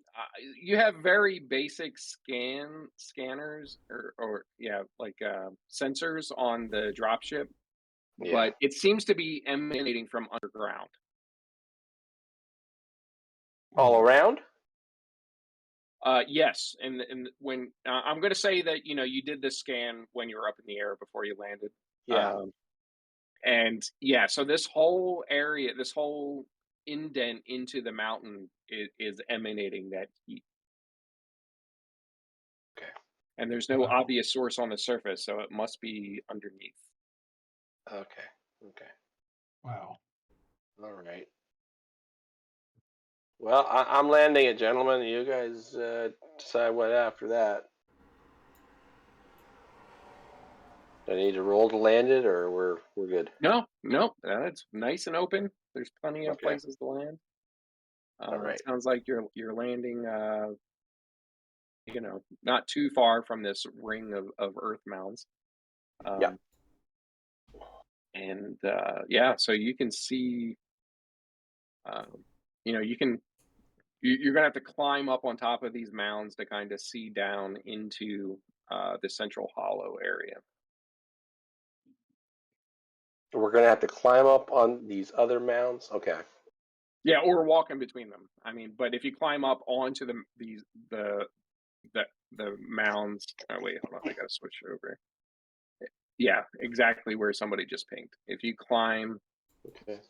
Speaker 2: you have very basic scanners or yeah like sensors on the dropship,
Speaker 3: Yeah.
Speaker 2: but it seems to be emanating from underground.
Speaker 3: All around?
Speaker 2: Yes, and when I'm going to say that you did this scan when you were up in the air before you landed,
Speaker 3: Yeah.
Speaker 2: um, and yeah, so this whole area, this whole indent into the mountain is emanating that heat.
Speaker 3: Okay.
Speaker 2: And there's no
Speaker 1: Wow.
Speaker 2: obvious source on the surface, so it must be underneath.
Speaker 3: Okay. Okay.
Speaker 1: Wow.
Speaker 3: All right. Well, I'm landing it, gentlemen. You guys decide what after that. Do I need to roll to land it, or we're good?
Speaker 2: No, no, it's nice and open. There's plenty of
Speaker 3: Okay.
Speaker 2: places to land.
Speaker 3: All
Speaker 2: It
Speaker 3: right.
Speaker 2: sounds like you're landing, not too far from this ring of earth mounds.
Speaker 3: Yeah.
Speaker 2: Um, and yeah, so you can see, you can you're gonna have to climb up on top of these mounds to kind of see down into the central hollow area.
Speaker 3: We're gonna have to climb up on these other mounds. Okay.
Speaker 2: Yeah, or walk in between them. I mean, but if you climb up onto the the the mounds. Oh wait, hold on, I gotta switch over. Yeah, exactly where somebody just pinged. If you climb
Speaker 3: Okay.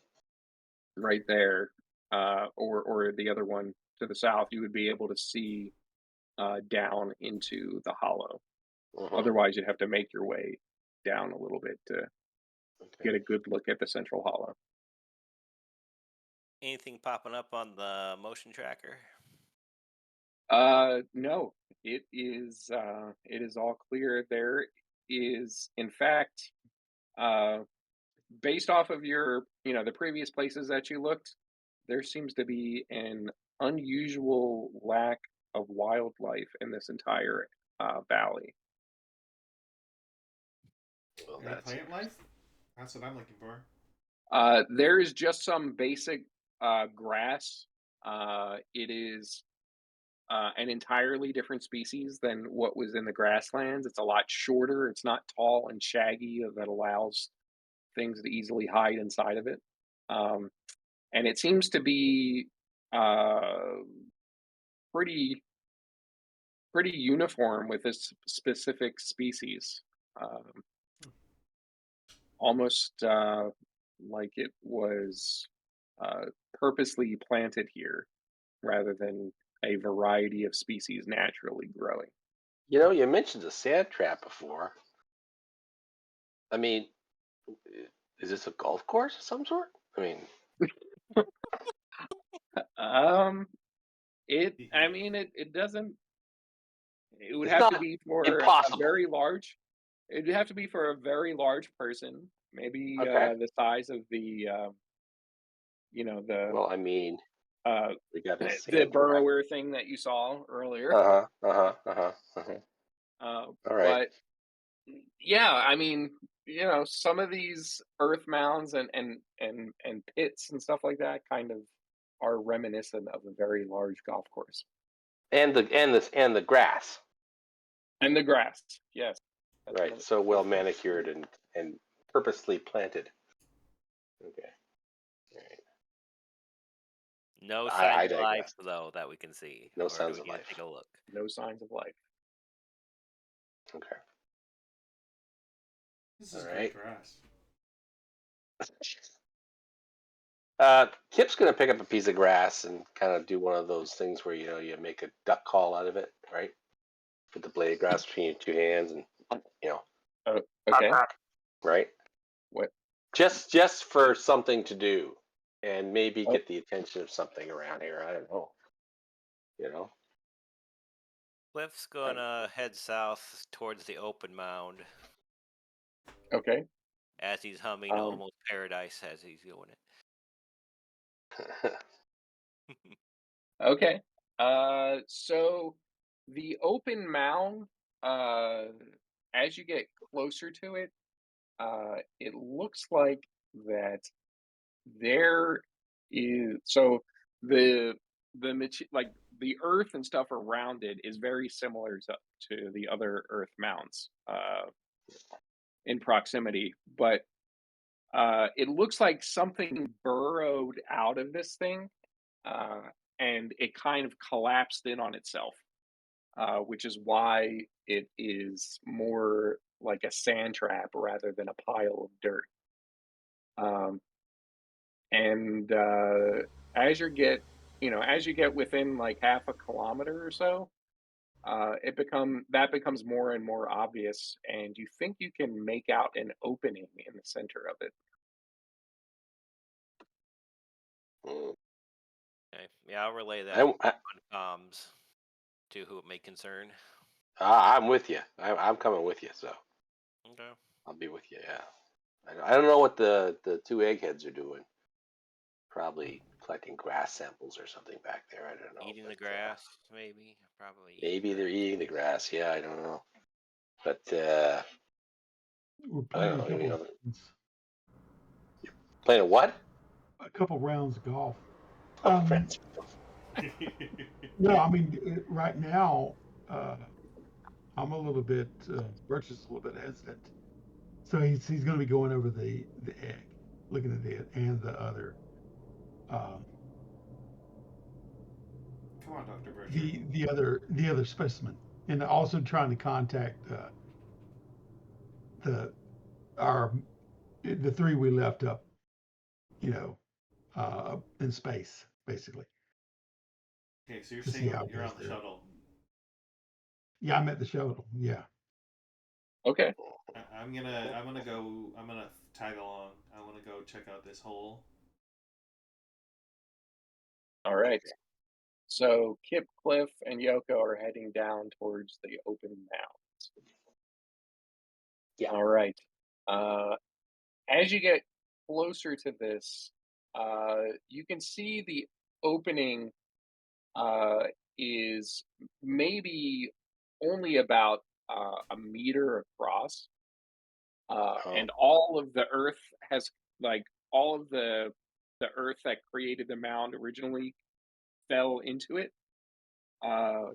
Speaker 2: right there, or the other one to the south, you would be able to see down into the hollow.
Speaker 3: Uh-huh.
Speaker 2: Otherwise, you'd have to make your way down a little bit to
Speaker 3: Okay.
Speaker 2: get a good look at the central hollow.
Speaker 4: Anything popping up on the motion tracker?
Speaker 2: No, it is all clear. There is, in fact, uh, based off of the previous places that you looked, there seems to be an unusual lack of wildlife in this entire valley.
Speaker 3: Well,
Speaker 5: Any
Speaker 3: that's
Speaker 5: plant life?
Speaker 3: interesting.
Speaker 5: That's what I'm looking for.
Speaker 2: There is just some basic grass. It is an entirely different species than what was in the grasslands. It's a lot shorter. It's not tall and shaggy that allows things to easily hide inside of it. Um, and it seems to be uh, pretty uniform with this specific species. Um, Almost like it was purposely planted here rather than a variety of species naturally growing.
Speaker 3: You know, you mentioned a sand trap before. I mean, is this a golf course of some sort? I mean,
Speaker 2: Um, I
Speaker 5: Yeah.
Speaker 2: mean, it doesn't. It would
Speaker 3: it's
Speaker 2: have to
Speaker 3: not
Speaker 2: be for a
Speaker 3: impossible.
Speaker 2: very large. It'd have to be for a very large person, maybe
Speaker 3: Okay.
Speaker 2: the size of the the
Speaker 3: Well, I mean,
Speaker 2: uh,
Speaker 3: we got a
Speaker 2: the
Speaker 3: sand trap.
Speaker 2: burrower thing that you saw earlier.
Speaker 3: Uh huh. Uh huh. Uh huh. Uh-huh.
Speaker 2: Uh,
Speaker 3: All right.
Speaker 2: but yeah, I mean, some of these earth mounds and pits and stuff like that kind of are reminiscent of a very large golf course.
Speaker 3: And the grass,
Speaker 2: And the grass, yes,
Speaker 3: right?
Speaker 2: definitely.
Speaker 3: So well manicured and purposely planted. Okay. All right.
Speaker 4: No
Speaker 3: I
Speaker 4: signs of life,
Speaker 3: digress.
Speaker 4: though, that we can see.
Speaker 3: No
Speaker 4: Or do
Speaker 3: signs
Speaker 4: we
Speaker 3: of
Speaker 4: need to
Speaker 3: life.
Speaker 4: take a look?
Speaker 2: No signs of life.
Speaker 3: Okay.
Speaker 5: This
Speaker 3: All
Speaker 5: is great
Speaker 3: right.
Speaker 5: grass.
Speaker 3: Kip's gonna pick up a piece of grass and kind of do one of those things where you make a duck call out of it, right? Put the blade of grass between your two hands, and you know,
Speaker 2: Oh, okay.
Speaker 3: right?
Speaker 2: What?
Speaker 3: Just for something to do, and maybe
Speaker 2: Oh,
Speaker 3: get the attention of something around here. I don't know. You know.
Speaker 4: Cliff's
Speaker 3: I don't
Speaker 4: gonna head south towards the open mound
Speaker 2: okay.
Speaker 4: as he's humming
Speaker 2: Um,
Speaker 4: Almost Paradise as he's doing
Speaker 3: know.
Speaker 4: it.
Speaker 2: okay. So the open mound, uh, as you get closer to it, it looks like that there is like the earth and stuff around it is very similar to the other earth mounds in proximity, but it looks like something burrowed out of this thing, uh, and it kind of collapsed in on itself, which is why it is more like a sand trap rather than a pile of dirt. Um, and as as you get within like half a kilometer or so, it becomes more and more obvious, and you think you can make out an opening in the center of it.
Speaker 3: Mm.
Speaker 4: Okay. Yeah, I'll relay that
Speaker 3: I, I,
Speaker 4: on comms to who it may concern.
Speaker 3: I'm with you. I'm coming with you, so
Speaker 4: Okay.
Speaker 3: I'll be with you. Yeah. I don't know what the two eggheads are doing. Probably collecting grass samples or something back there. I don't know,
Speaker 4: Eating the
Speaker 3: but
Speaker 4: grass, maybe. Probably eating
Speaker 3: maybe
Speaker 4: the
Speaker 3: they're
Speaker 4: grass.
Speaker 3: eating the grass. Yeah, I don't know. But
Speaker 1: We're
Speaker 3: I don't
Speaker 1: playing
Speaker 3: know. You know,
Speaker 1: rounds,
Speaker 3: playing a what?
Speaker 1: a couple rounds of golf.
Speaker 3: Oh,
Speaker 1: Um,
Speaker 3: friends.
Speaker 1: no, I mean right now, uh, I'm a little bit, Birch is a little bit hesitant. So he's going to be going over the egg, looking at it and the other, um,
Speaker 5: Come on, Dr. Bircher.
Speaker 1: the other specimen, and also trying to contact the our the three we left up, you know, in space basically
Speaker 5: Okay, so you're
Speaker 1: to see
Speaker 5: saying
Speaker 1: how it
Speaker 5: you're
Speaker 1: does
Speaker 5: on the
Speaker 1: there.
Speaker 5: shuttle.
Speaker 1: Yeah, I'm at the shuttle. Yeah.
Speaker 2: Okay.
Speaker 5: I'm gonna tag along. I want to go check out this hole.
Speaker 2: All right.
Speaker 3: Okay.
Speaker 2: So Kip, Cliff, and Yoko are heading down towards the open mound.
Speaker 3: Yeah.
Speaker 2: All right. Uh, as you get closer to this, you can see the opening uh, is maybe only about a meter across,
Speaker 3: Oh.
Speaker 2: and all of the earth has like all of the earth that created the mound originally fell into it. Uh,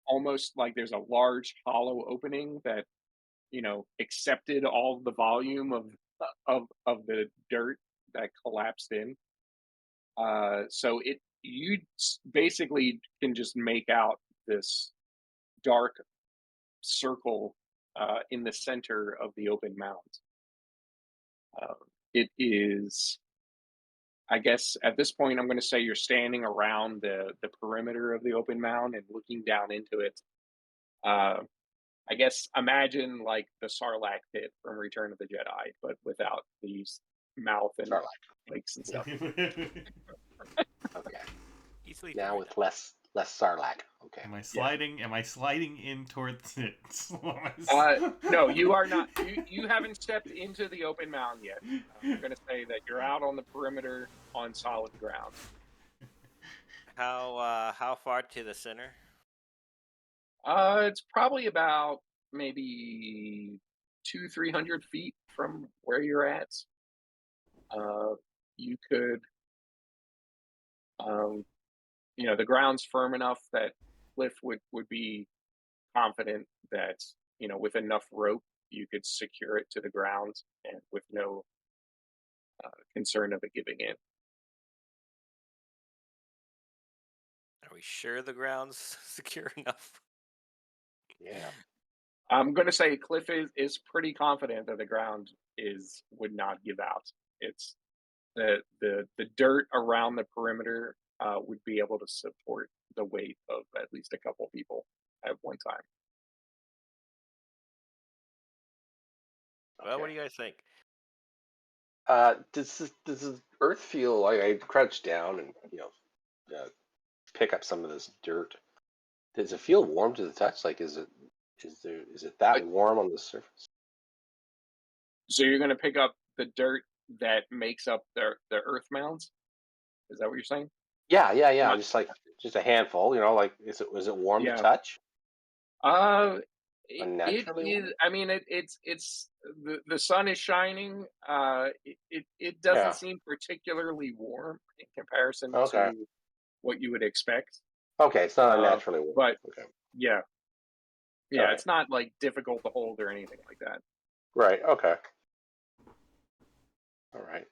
Speaker 2: Almost like there's a large hollow opening that accepted all the volume of the dirt that collapsed in. So you basically can just make out this dark circle in the center of the open mound. Uh, it is, I guess, at this point, I'm going to say you're standing around the perimeter of the open mound and looking down into it. Uh, I guess imagine like the Sarlacc pit from Return of the Jedi, but without these mouth and
Speaker 3: Sarlacc.
Speaker 2: legs and stuff.
Speaker 3: Okay.
Speaker 4: Easily
Speaker 3: Now
Speaker 4: figured
Speaker 3: with
Speaker 4: out.
Speaker 3: less Sarlacc. Okay.
Speaker 5: Am I sliding? Am I sliding in towards it?
Speaker 2: No, you are not. You haven't stepped into the open mound yet. I'm going to say that you're out on the perimeter on solid ground.
Speaker 4: How far to the center?
Speaker 2: It's probably about maybe 300 feet from where you're at. You could, um, the ground's firm enough that Cliff would be confident that with enough rope you could secure it to the ground and with no concern of it giving in.
Speaker 4: Are we sure the ground's secure enough?
Speaker 3: Yeah.
Speaker 2: I'm going to say Cliff is pretty confident that the ground would not give out. It's the dirt around the perimeter would be able to support the weight of at least a couple people at one time.
Speaker 4: Well, what
Speaker 3: Okay.
Speaker 4: do you guys think?
Speaker 3: Does the earth feel like I crouch down and pick up some of this dirt? Does it feel warm to the touch? Like, is it that warm on the surface?
Speaker 2: So you're going to pick up the dirt that makes up the earth mounds? Is that what you're saying?
Speaker 3: Yeah.
Speaker 2: Not,
Speaker 3: Just a handful. Like, is it warm to
Speaker 2: yeah.
Speaker 3: touch?
Speaker 2: It
Speaker 3: Unnaturally
Speaker 2: is.
Speaker 3: warm?
Speaker 2: I mean, it's the sun is shining. It doesn't
Speaker 3: Yeah.
Speaker 2: seem particularly warm in comparison
Speaker 3: Okay.
Speaker 2: to what you would expect.
Speaker 3: Okay. It's not unnaturally warm.
Speaker 2: But
Speaker 3: Okay.
Speaker 2: yeah,
Speaker 3: All right.
Speaker 2: it's not like difficult to hold or anything like that.
Speaker 3: Right. Okay. All right.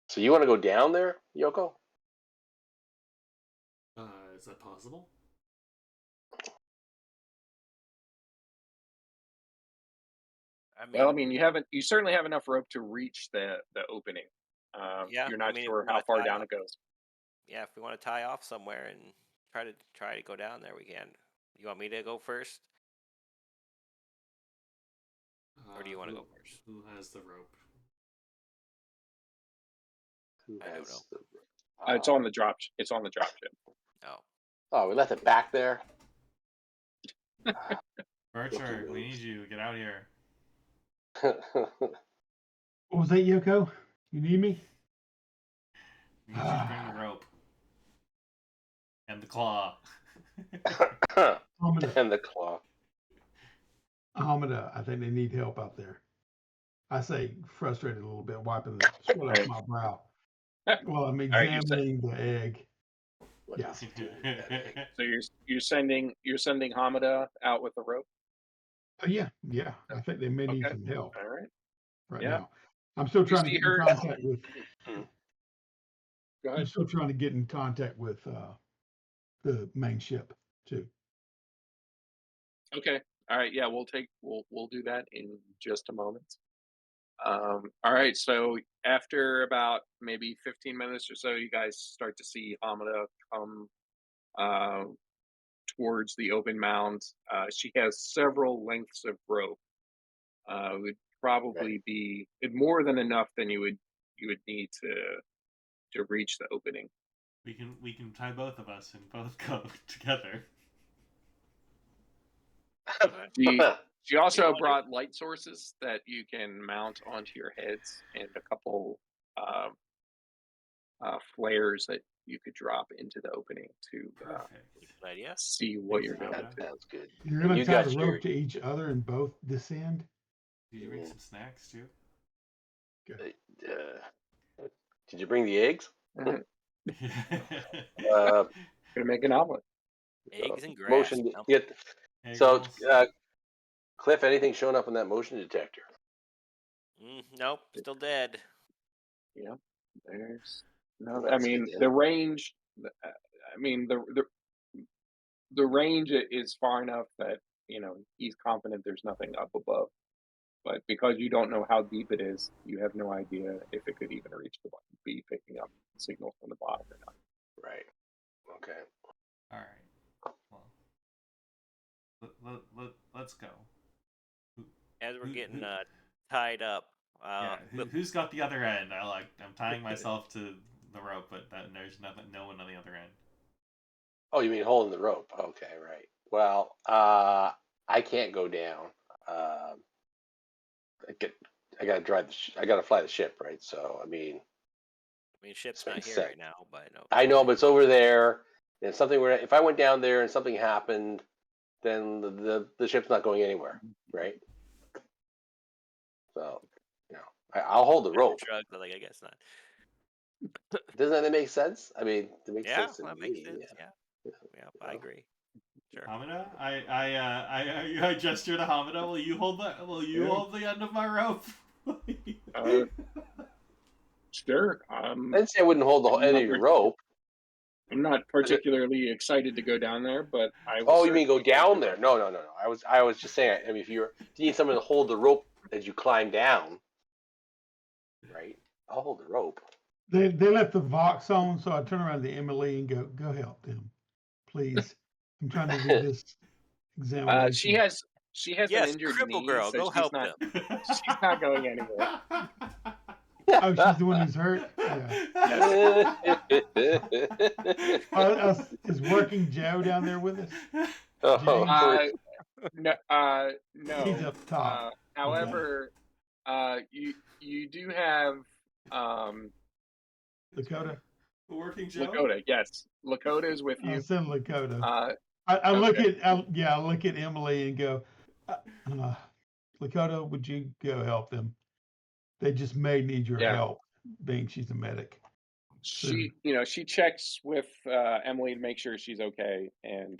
Speaker 3: So you want to go down there, Yoko?
Speaker 5: Is that possible?
Speaker 2: Well, I mean, you certainly have enough rope to reach the opening.
Speaker 4: Yeah,
Speaker 2: You're
Speaker 4: I
Speaker 2: not
Speaker 4: mean, if
Speaker 2: sure
Speaker 4: we
Speaker 2: how
Speaker 4: want to
Speaker 2: far
Speaker 4: tie
Speaker 2: down
Speaker 4: off,
Speaker 2: it goes.
Speaker 4: yeah, if we want to tie off somewhere and try to go down there, we can. You want me to go first, or do you want to go first?
Speaker 5: Who has the rope?
Speaker 3: Who
Speaker 4: I don't
Speaker 3: has
Speaker 4: know.
Speaker 3: the?
Speaker 2: It's on the drop. It's on the drop ship.
Speaker 4: Oh,
Speaker 3: Oh, we left it back there.
Speaker 5: Bircher, we need you. Get out here.
Speaker 1: What was that, Yoko? You need me?
Speaker 5: We need you to bring the rope. And the claw.
Speaker 3: And the claw.
Speaker 1: I think they need help out there. I say frustrated a little bit, wiping the sweat off my brow. Well, I'm
Speaker 2: All right,
Speaker 1: examining the egg.
Speaker 3: What
Speaker 1: Yeah.
Speaker 3: is he doing with that egg?
Speaker 2: so you're sending Hamada out with the rope.
Speaker 1: Oh, yeah. I think they may need
Speaker 2: Okay.
Speaker 1: some help
Speaker 2: All right.
Speaker 1: right
Speaker 2: Yeah.
Speaker 1: now. I'm still
Speaker 2: You
Speaker 1: trying to
Speaker 2: see
Speaker 1: get in
Speaker 2: her.
Speaker 1: contact with.
Speaker 2: Go
Speaker 1: I'm
Speaker 2: ahead.
Speaker 1: still trying to get in contact with the main ship too.
Speaker 2: Okay. All right. Yeah, we'll do that in just a moment. All right. So after about maybe 15 minutes or so, you guys start to see Hamada come uh, towards the open mound. She has several lengths of rope. Would probably be more than enough than you would need to reach the opening.
Speaker 5: We can tie both of us and both go together.
Speaker 2: She also brought light sources that you can mount onto your heads and a couple flares that you could drop into the opening to
Speaker 5: Perfect.
Speaker 4: good idea.
Speaker 2: see what you're
Speaker 5: Thanks,
Speaker 2: going
Speaker 5: Hamada.
Speaker 2: to.
Speaker 3: Sounds good.
Speaker 1: You're gonna
Speaker 3: You
Speaker 1: tie
Speaker 3: got
Speaker 1: the
Speaker 3: your.
Speaker 1: rope to each other and both descend.
Speaker 5: Did you bring some snacks too?
Speaker 3: Did you bring the eggs?
Speaker 2: Gonna
Speaker 3: Uh,
Speaker 2: make an omelet.
Speaker 4: Eggs and grass.
Speaker 3: motion to
Speaker 4: No.
Speaker 3: get.
Speaker 5: Egg
Speaker 3: So,
Speaker 5: rolls?
Speaker 3: Cliff, anything showing up in that motion detector?
Speaker 4: Nope, still dead.
Speaker 2: Yeah. There's
Speaker 3: Well,
Speaker 2: no. I
Speaker 3: that's good
Speaker 2: mean,
Speaker 3: then.
Speaker 2: the range. I mean, the range is far enough that he's confident there's nothing up above. But because you don't know how deep it is, you have no idea if it could even reach the bottom, be picking up signals from the bottom or not.
Speaker 3: Right. Okay.
Speaker 5: All right. Well, let's go.
Speaker 4: As we're
Speaker 5: Who-
Speaker 4: getting
Speaker 5: who-
Speaker 4: tied up,
Speaker 5: Yeah, who's got the other end? I'm tying myself to the rope, but there's no one on the other end.
Speaker 3: Oh, you mean holding the rope? Okay, right. Well, I can't go down. I get. I gotta drive I gotta fly the ship, right? So, I mean,
Speaker 4: ship's
Speaker 3: this
Speaker 4: not
Speaker 3: makes
Speaker 4: here
Speaker 3: sense.
Speaker 4: right now, but no.
Speaker 3: I know, but it's over there, and something. If I went down there and something happened, then the ship's not going anywhere, right? So, I'll hold the rope.
Speaker 4: Shrug, but I guess not.
Speaker 3: Doesn't that make sense? I mean, it makes
Speaker 4: Yeah,
Speaker 3: sense to
Speaker 4: that
Speaker 3: me.
Speaker 4: makes sense. Yeah, I agree. Sure.
Speaker 5: Hamida, I gesture to Hamida. Will you hold the? Will you
Speaker 2: Yeah.
Speaker 5: hold the end of my rope?
Speaker 2: Sure.
Speaker 3: I didn't say I wouldn't hold the
Speaker 2: I'm
Speaker 3: end
Speaker 2: not
Speaker 3: of your rope.
Speaker 2: I'm not particularly excited to go down there, but I will.
Speaker 3: Oh, you mean go
Speaker 2: certainly hold
Speaker 3: down
Speaker 2: your
Speaker 3: there?
Speaker 2: rope.
Speaker 3: No. I was just saying. I mean, if you need someone to hold the rope as you climb down, right? I'll hold the rope.
Speaker 1: They left the Vox on, so I turn around to Emily and go help them, please. I'm trying to do this examination.
Speaker 2: She has an
Speaker 4: Yes,
Speaker 2: injured
Speaker 4: cripple
Speaker 2: knee,
Speaker 4: girl,
Speaker 2: so
Speaker 4: go help them.
Speaker 2: she's not going anywhere.
Speaker 1: Oh, she's the one who's hurt. Yeah. Is Working Joe down there with us?
Speaker 3: Oh,
Speaker 1: James?
Speaker 2: No.
Speaker 1: He's up top.
Speaker 2: However, you do have
Speaker 1: Lakota.
Speaker 5: The working Joe.
Speaker 2: Lakota. Yes, Lakota is with
Speaker 1: I
Speaker 2: you.
Speaker 1: said Lakota.
Speaker 2: Uh,
Speaker 1: I look
Speaker 2: okay.
Speaker 1: at I look at Emily and go, Lakota, would you go help them? They just may need your
Speaker 2: Yeah.
Speaker 1: help, being she's a medic.
Speaker 2: She checks with Emily to make sure she's okay, and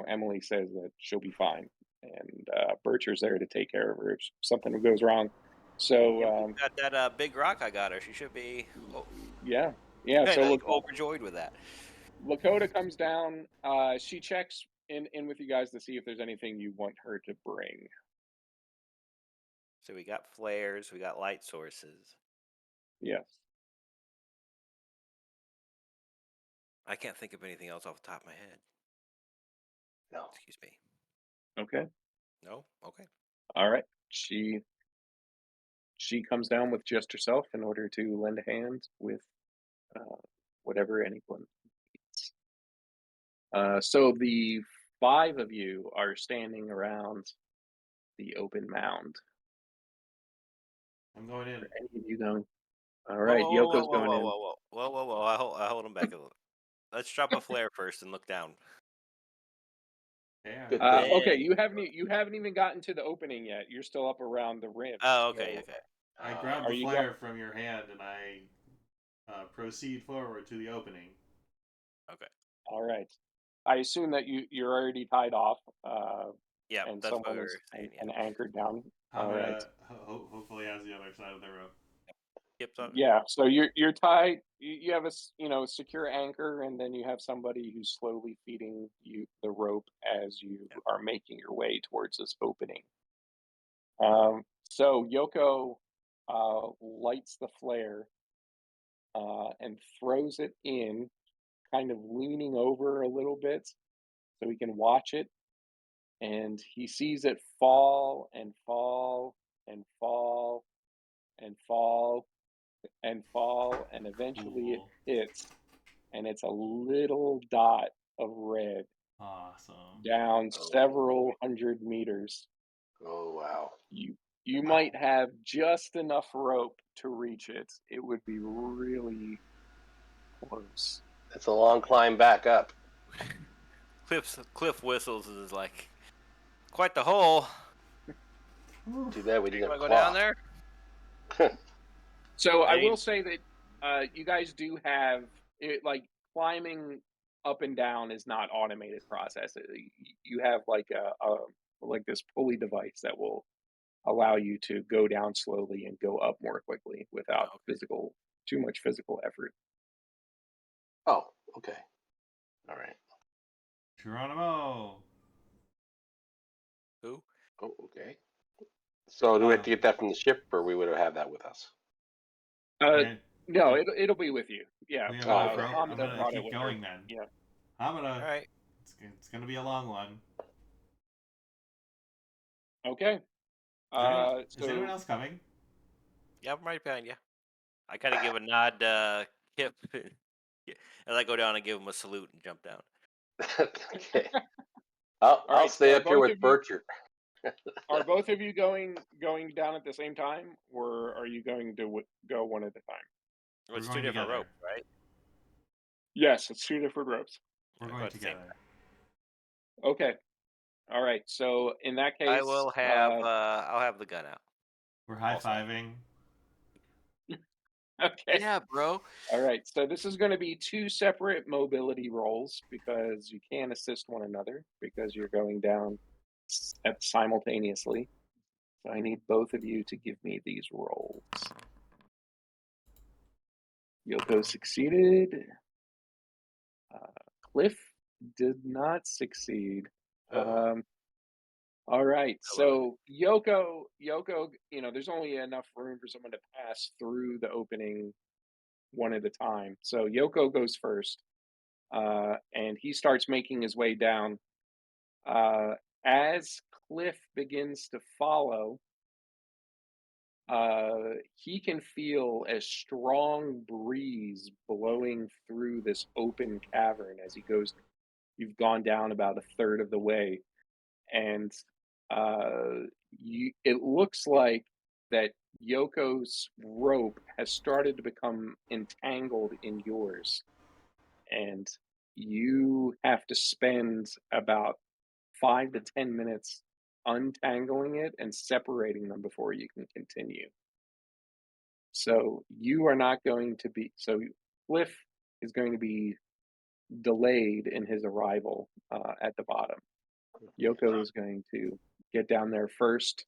Speaker 2: Emily says that she'll be fine, and Bircher's there to take care of her if something goes wrong. So
Speaker 4: Got that big rock I got her. She should be
Speaker 2: yeah. So
Speaker 4: like,
Speaker 2: look,
Speaker 4: overjoyed with that.
Speaker 2: Lakota comes down. She checks in with you guys to see if there's anything you want her to bring.
Speaker 4: So we got flares, we got light sources.
Speaker 2: Yes.
Speaker 4: I can't think of anything else off the top of my head.
Speaker 3: no.
Speaker 4: Excuse me.
Speaker 2: Okay.
Speaker 4: No? Okay.
Speaker 2: All right. She comes down with just herself in order to lend a hand with whatever anyone needs. So the 5 of you are standing around the open mound.
Speaker 5: I'm going in.
Speaker 2: Are any of you going? All
Speaker 4: Whoa,
Speaker 2: right,
Speaker 4: whoa,
Speaker 2: Yoko's
Speaker 4: whoa,
Speaker 2: going
Speaker 4: whoa,
Speaker 2: in.
Speaker 4: whoa. I hold him back a little. Let's drop a flare first and look down.
Speaker 5: Yeah.
Speaker 3: Good
Speaker 2: Okay,
Speaker 3: thing.
Speaker 2: you haven't even gotten to the opening yet. You're still up around the rim.
Speaker 4: Oh, okay,
Speaker 2: So,
Speaker 4: okay.
Speaker 5: I grab
Speaker 2: are
Speaker 5: the
Speaker 2: you
Speaker 5: flare from your hand and I proceed forward to the opening.
Speaker 4: Okay.
Speaker 2: all right. I assume that you're already tied off,
Speaker 4: Yeah,
Speaker 2: and
Speaker 4: that's what
Speaker 2: someone
Speaker 4: we
Speaker 2: is
Speaker 4: were saying.
Speaker 2: and
Speaker 4: Yeah.
Speaker 2: anchored down. All right.
Speaker 5: Hopefully has the other side of the rope.
Speaker 4: Yep.
Speaker 2: Yeah, so you're tied. You have a secure anchor, and then you have somebody who's slowly feeding you the rope as you are making your way towards this opening. So Yoko lights the flare and throws it in, kind of leaning over a little bit so he can watch it. And he sees it fall and fall and fall and fall and fall, and eventually it
Speaker 5: Cool.
Speaker 2: hits, and it's a little dot of red
Speaker 5: Awesome.
Speaker 2: down several hundred meters.
Speaker 3: Oh, wow.
Speaker 2: You might have just enough rope to reach it. It would be really close.
Speaker 3: That's a long climb back up.
Speaker 4: Cliff whistles and is like, quite the hole.
Speaker 3: Too bad we
Speaker 4: You
Speaker 3: didn't
Speaker 4: want
Speaker 3: have
Speaker 4: to
Speaker 3: a
Speaker 4: go down
Speaker 3: clock.
Speaker 4: there?
Speaker 2: So I
Speaker 4: Ready?
Speaker 2: will say that you guys do have it, like climbing up and down is not automated process. You have like a like this pulley device that will allow you to go down slowly and go up more quickly without
Speaker 4: Okay.
Speaker 2: physical too much physical effort.
Speaker 3: Oh, okay. All right.
Speaker 5: Geronimo.
Speaker 4: Who?
Speaker 3: Oh, okay. So do we have to get that from the ship, or we would have had that with us?
Speaker 5: Okay.
Speaker 2: No, it'll be with you. Yeah,
Speaker 5: We have
Speaker 3: Oh,
Speaker 5: enough
Speaker 3: okay.
Speaker 5: rope. I'm
Speaker 2: Hamida
Speaker 5: gonna
Speaker 2: brought it
Speaker 5: keep
Speaker 2: with her.
Speaker 5: going then.
Speaker 2: Yeah.
Speaker 5: I'm gonna.
Speaker 4: All right.
Speaker 5: It's gonna be a long one.
Speaker 2: Okay.
Speaker 5: Is anyone
Speaker 2: So
Speaker 5: else coming?
Speaker 4: Yeah, I'm right behind you. I kind of give a nod to Kip. As I go down and give him a salute and jump down.
Speaker 3: Okay.
Speaker 2: all
Speaker 3: I'll
Speaker 2: right.
Speaker 3: stay
Speaker 2: So
Speaker 3: up here with Bercher.
Speaker 2: are both of you going down at the same time, or are you going to go one at a time?
Speaker 4: Well, it's
Speaker 5: We're
Speaker 4: two
Speaker 5: going
Speaker 4: different
Speaker 5: together.
Speaker 4: ropes, right?
Speaker 2: Yes, it's 2 different ropes.
Speaker 5: We're
Speaker 4: Yeah, go
Speaker 5: going
Speaker 4: at the same
Speaker 5: together.
Speaker 2: Okay. All right. So in that
Speaker 4: I
Speaker 2: case,
Speaker 4: will have. I'll have the gun out.
Speaker 5: We're high
Speaker 4: Also.
Speaker 5: fiving.
Speaker 2: okay.
Speaker 4: Yeah, bro.
Speaker 2: All right. So this is going to be 2 separate mobility rolls because you can't assist one another because you're going down simultaneously. So I need both of you to give me these rolls. Yoko succeeded. Cliff did not succeed.
Speaker 3: Uh-oh.
Speaker 2: All right.
Speaker 4: Hello.
Speaker 2: So Yoko, there's only enough room for someone to pass through the opening one at a time. So Yoko goes first, and he starts making his way down. Uh, as Cliff begins to follow, he can feel a strong breeze blowing through this open cavern as he goes. You've gone down about a third of the way, and it looks like that Yoko's rope has started to become entangled in yours, and you have to spend about 5 to 10 minutes untangling it and separating them before you can continue. So you are not going to be. So Cliff is going to be delayed in his arrival at the bottom. Yoko is going to get down there first,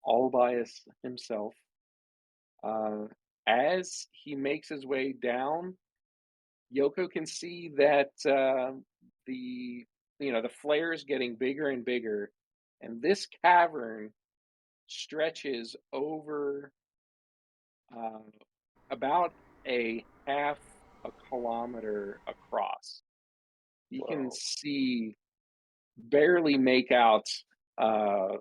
Speaker 2: all by himself. As he makes his way down, Yoko can see that the flare is getting bigger and bigger, and this cavern stretches over about a half a kilometer across. You can
Speaker 3: Whoa.
Speaker 2: see barely make out uh,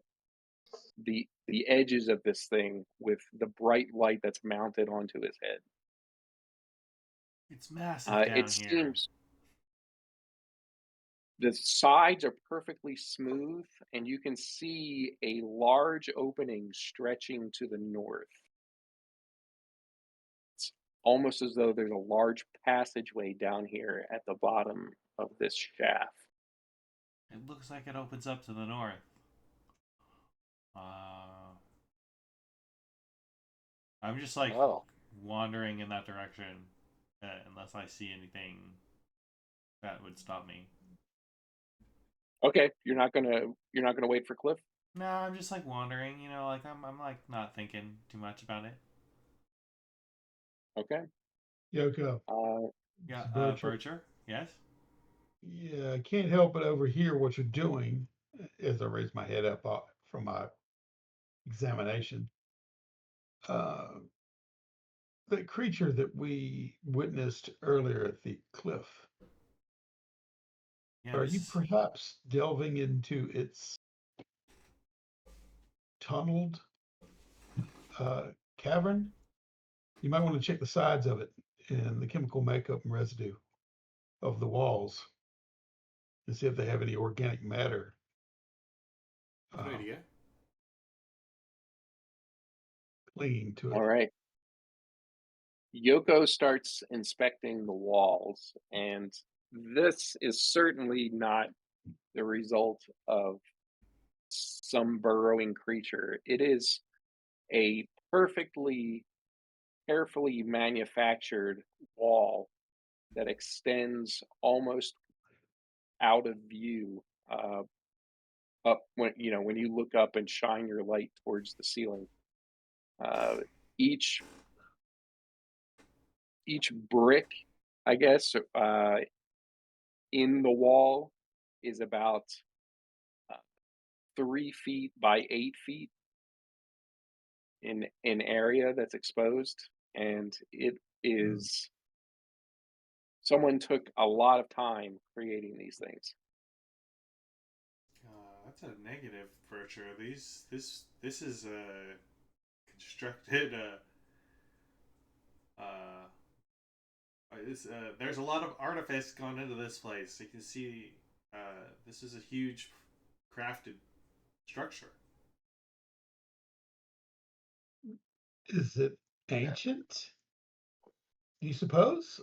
Speaker 2: the edges of this thing with the bright light that's mounted onto his head.
Speaker 5: It's massive down
Speaker 2: It
Speaker 5: here.
Speaker 2: seems the sides are perfectly smooth, and you can see a large opening stretching to the north. It's almost as though there's a large passageway down here at the bottom of this shaft.
Speaker 5: It looks like it opens up to the north. I'm just like
Speaker 3: Oh.
Speaker 5: wandering in that direction, unless I see anything that would stop me.
Speaker 2: Okay, you're not gonna wait for Cliff.
Speaker 5: No, I'm just like wandering. Like I'm like not thinking too much about it.
Speaker 2: Okay.
Speaker 1: Yoko,
Speaker 5: Yeah,
Speaker 1: Bercher.
Speaker 5: Bercher. Yes.
Speaker 1: Yeah, I can't help but overhear what you're doing as I raise my head up from my examination. The creature that we witnessed earlier at the cliff,
Speaker 5: Yes.
Speaker 1: are you perhaps delving into its tunneled cavern? You might want to check the sides of it and the chemical makeup and residue of the walls and see if they have any organic matter
Speaker 5: Good idea.
Speaker 1: clinging to
Speaker 2: All
Speaker 1: it.
Speaker 2: right. Yoko starts inspecting the walls, and this is certainly not the result of some burrowing creature. It is a perfectly carefully manufactured wall that extends almost out of view up when you look up and shine your light towards the ceiling. Uh, each each brick, I guess, in the wall is about uh, 3 feet by 8 feet in area that's exposed, and it
Speaker 1: Hmm.
Speaker 2: is someone took a lot of time creating these things.
Speaker 5: That's a negative for sure. This is constructed. Uh, there's a lot of artifice gone into this place. You can see this is a huge crafted structure.
Speaker 1: Is it ancient? Do you suppose?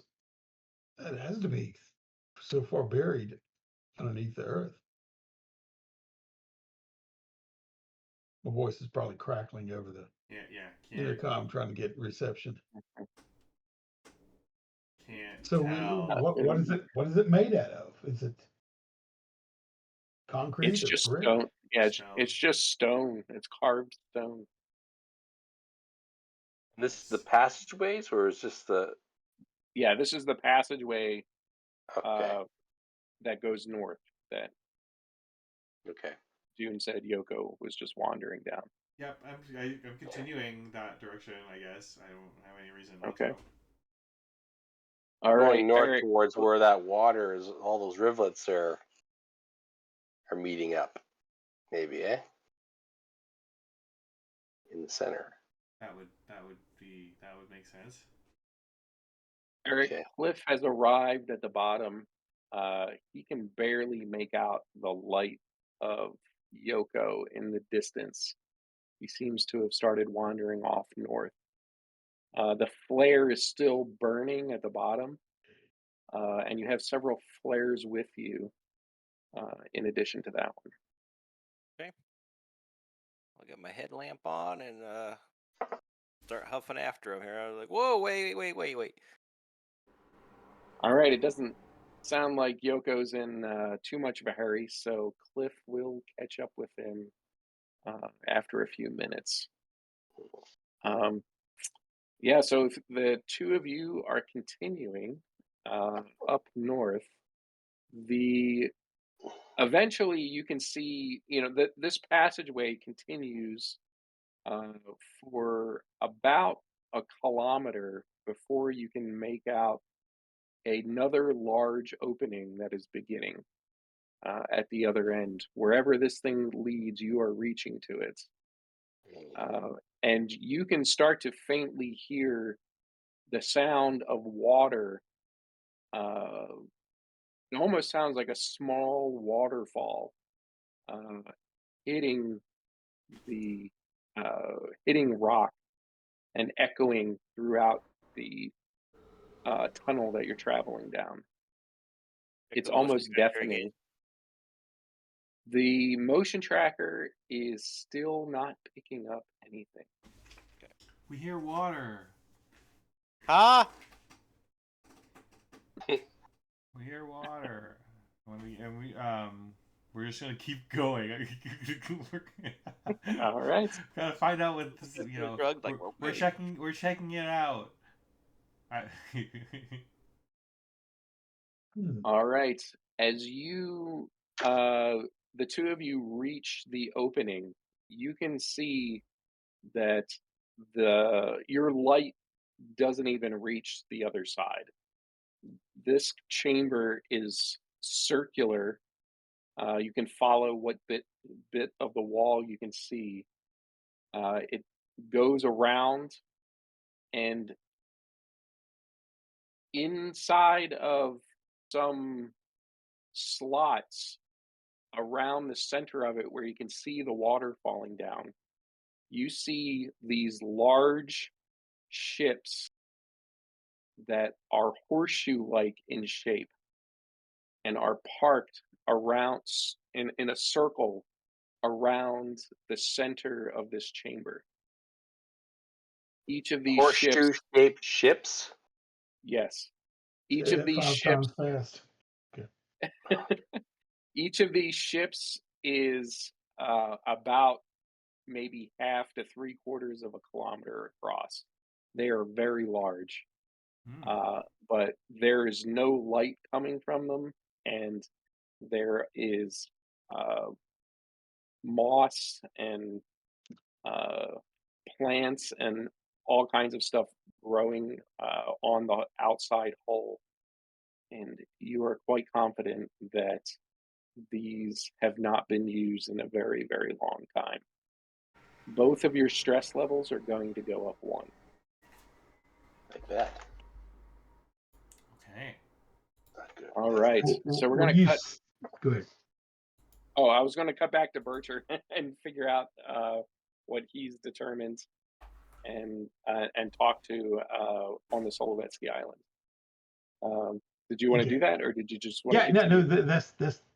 Speaker 1: It has to be so far buried underneath the earth. My voice is probably crackling over the
Speaker 5: Yeah.
Speaker 1: intercom trying to get reception.
Speaker 5: Can't
Speaker 1: So
Speaker 5: tell.
Speaker 1: what is it made out of? Is it
Speaker 2: It's
Speaker 1: concrete or
Speaker 2: just
Speaker 1: brick?
Speaker 2: stone. Yeah,
Speaker 5: Stone.
Speaker 2: it's just stone. It's carved stone.
Speaker 3: This the passageways, or is just the
Speaker 2: Yeah, this is the passageway
Speaker 3: okay?
Speaker 2: that goes north that
Speaker 3: Okay.
Speaker 2: Doon said Yoko was just wandering down.
Speaker 5: Yep, I'm continuing that direction. I guess I don't have any reason not
Speaker 2: Okay.
Speaker 5: to.
Speaker 2: All right,
Speaker 3: Going north
Speaker 2: Eric.
Speaker 3: towards where that water is, all those rivulets are meeting up. Maybe, in the center.
Speaker 5: That would make sense.
Speaker 2: Eric,
Speaker 3: Okay.
Speaker 2: Cliff has arrived at the bottom. He can barely make out the light of Yoko in the distance. He seems to have started wandering off north. The flare is still burning at the bottom, and you have several flares with you in addition to that one.
Speaker 4: Okay. I'll get my headlamp on and start huffing after him here. I was like, whoa, wait.
Speaker 2: All right, it doesn't sound like Yoko's in too much of a hurry, so Cliff will catch up with him after a few minutes. Um, yeah, so if the two of you are continuing up north, the eventually you can see, that this passageway continues uh, for about a kilometer before you can make out another large opening that is beginning at the other end. Wherever this thing leads, you are reaching to it. And you can start to faintly hear the sound of water. Uh, it almost sounds like a small waterfall uh, hitting the hitting rock and echoing throughout the tunnel that you're traveling down.
Speaker 4: Check
Speaker 2: It's
Speaker 4: the motion
Speaker 2: almost
Speaker 4: tracker again.
Speaker 2: deafening. The motion tracker is still not picking up anything.
Speaker 5: We hear water.
Speaker 4: Huh?
Speaker 5: We hear water. We're just gonna keep going.
Speaker 2: All right.
Speaker 5: Gotta find out what this,
Speaker 4: Drugs like
Speaker 5: we're checking it out.
Speaker 1: Hmm.
Speaker 2: All right. As the two of you reach the opening, you can see that your light doesn't even reach the other side. This chamber is circular. You can follow what bit of the wall you can see. It goes around, and inside of some slots around the center of it, where you can see the water falling down, you see these large ships that are horseshoe-like in shape and are parked around in a circle around the center of this chamber. Each of these ships,
Speaker 3: Horseshoe-shaped ships.
Speaker 2: yes, each
Speaker 1: Say
Speaker 2: of
Speaker 1: that
Speaker 2: these
Speaker 1: 5 times
Speaker 2: ships,
Speaker 1: fast. Okay.
Speaker 2: each of these ships is about maybe half to 3/4 of a kilometer across. They are very large. but there is no light coming from them, and there is moss and uh, plants and all kinds of stuff growing on the outside hull. And you are quite confident that these have not been used in a very, very long time. Both of your stress levels are going to go up one.
Speaker 3: Like that.
Speaker 5: Okay.
Speaker 3: Not good.
Speaker 2: All right. So we're
Speaker 1: Will
Speaker 2: going to
Speaker 1: you
Speaker 2: cut.
Speaker 1: Good.
Speaker 2: Oh, I was going to cut back to Bircher and figure out what he's determined and talk to on the Solovetsky Island. Did you want to do
Speaker 1: Okay.
Speaker 2: that, or did you just want to
Speaker 1: Yeah, no,
Speaker 2: continue?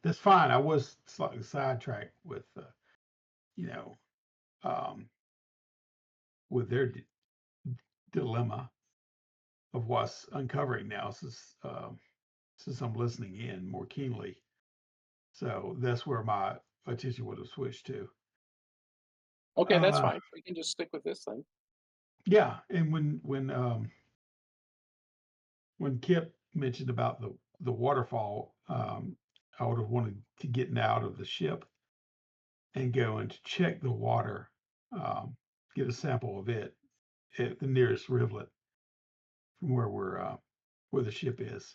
Speaker 1: that's fine. I was slightly sidetracked with, you know, um, with their dilemma of what's uncovering now, since I'm listening in more keenly. So that's where my attention would have switched to.
Speaker 2: Okay, that's
Speaker 1: Uh,
Speaker 2: fine. We can just stick with this then.
Speaker 1: yeah, and when Kip mentioned about the waterfall, I would have wanted to get out of the ship and go and to check the water, get a sample of it at the nearest rivulet from where the ship is.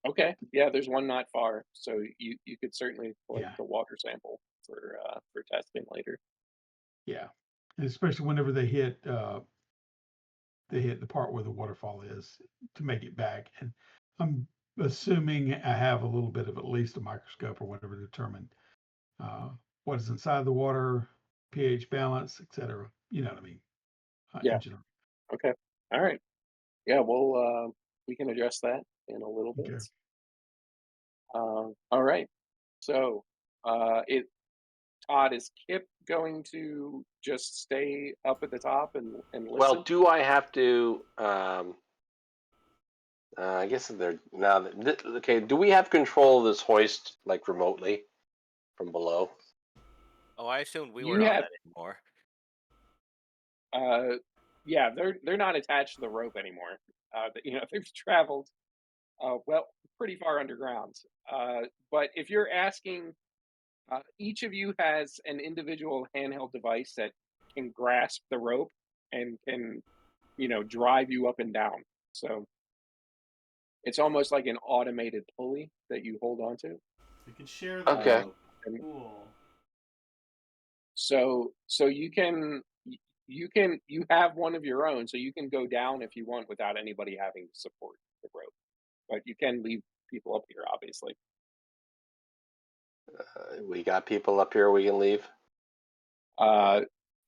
Speaker 2: Okay, yeah, there's one not far, so you could certainly collect
Speaker 1: Yeah,
Speaker 2: the water sample for testing later.
Speaker 1: yeah, and especially whenever they hit the part where the waterfall is to make it back. And I'm assuming I have a little bit of at least a microscope or whatever to determine what is inside the water, pH balance, etc. You know what I mean?
Speaker 2: Yeah.
Speaker 1: In general.
Speaker 2: Okay. All right. Yeah. We can address that in a little bit.
Speaker 1: Okay.
Speaker 2: All right. So, it Todd, is Kip going to just stay up at the top and
Speaker 3: Well,
Speaker 2: listen?
Speaker 3: do I have to? I guess they're now. Okay, do we have control of this hoist like remotely from below?
Speaker 4: Oh, I assumed we
Speaker 2: You
Speaker 4: weren't on
Speaker 2: have,
Speaker 4: that anymore.
Speaker 2: yeah, they're not attached to the rope anymore. They've traveled well pretty far underground. But if you're asking, each of you has an individual handheld device that can grasp the rope and can, drive you up and down. So it's almost like an automated pulley that you hold on to.
Speaker 5: We can share the
Speaker 3: Okay.
Speaker 5: rope.
Speaker 2: And
Speaker 5: Cool.
Speaker 2: so you have one of your own, so you can go down if you want without anybody having to support the rope. But you can leave people up here, obviously.
Speaker 3: We got people up here we can leave.
Speaker 2: Uh,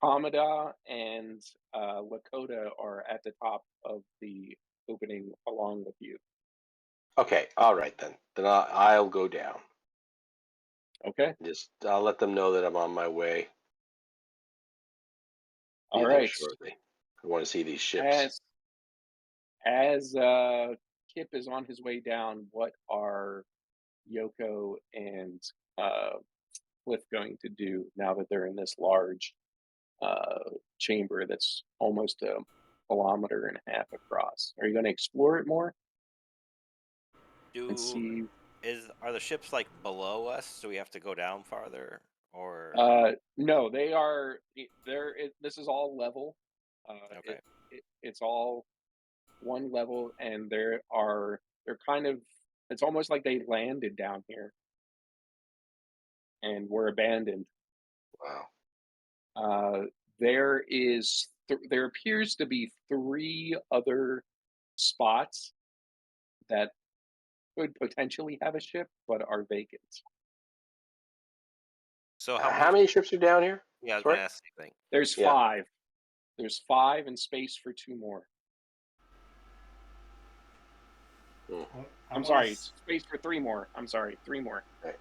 Speaker 2: Hamada and Lakota are at the top of the opening along with you.
Speaker 3: Okay. All right then. Then I'll go down.
Speaker 2: Okay.
Speaker 3: I'll let them know that I'm on my way. Be
Speaker 2: All
Speaker 3: there
Speaker 2: right.
Speaker 3: shortly. I want to see these ships.
Speaker 2: As Kip is on his way down, what are Yoko and Cliff going to do now that they're in this large chamber that's almost a kilometer and a half across? Are you going to explore it more and see?
Speaker 4: Are the ships like below us, so we have to go down farther, or
Speaker 2: No, they are. This is all level.
Speaker 4: okay?
Speaker 2: It's all one level, and they're kind of. It's almost like they landed down here and were abandoned.
Speaker 3: Wow.
Speaker 2: There there appears to be three other spots that could potentially have a ship, but are vacant.
Speaker 4: So
Speaker 3: How many ships are down here?
Speaker 4: Yeah, I was
Speaker 3: Sorry?
Speaker 4: gonna ask the same thing.
Speaker 2: There's
Speaker 3: Yeah.
Speaker 2: five. There's five and space for two more. I'm sorry, space for three more. I'm sorry, three more.
Speaker 3: Right.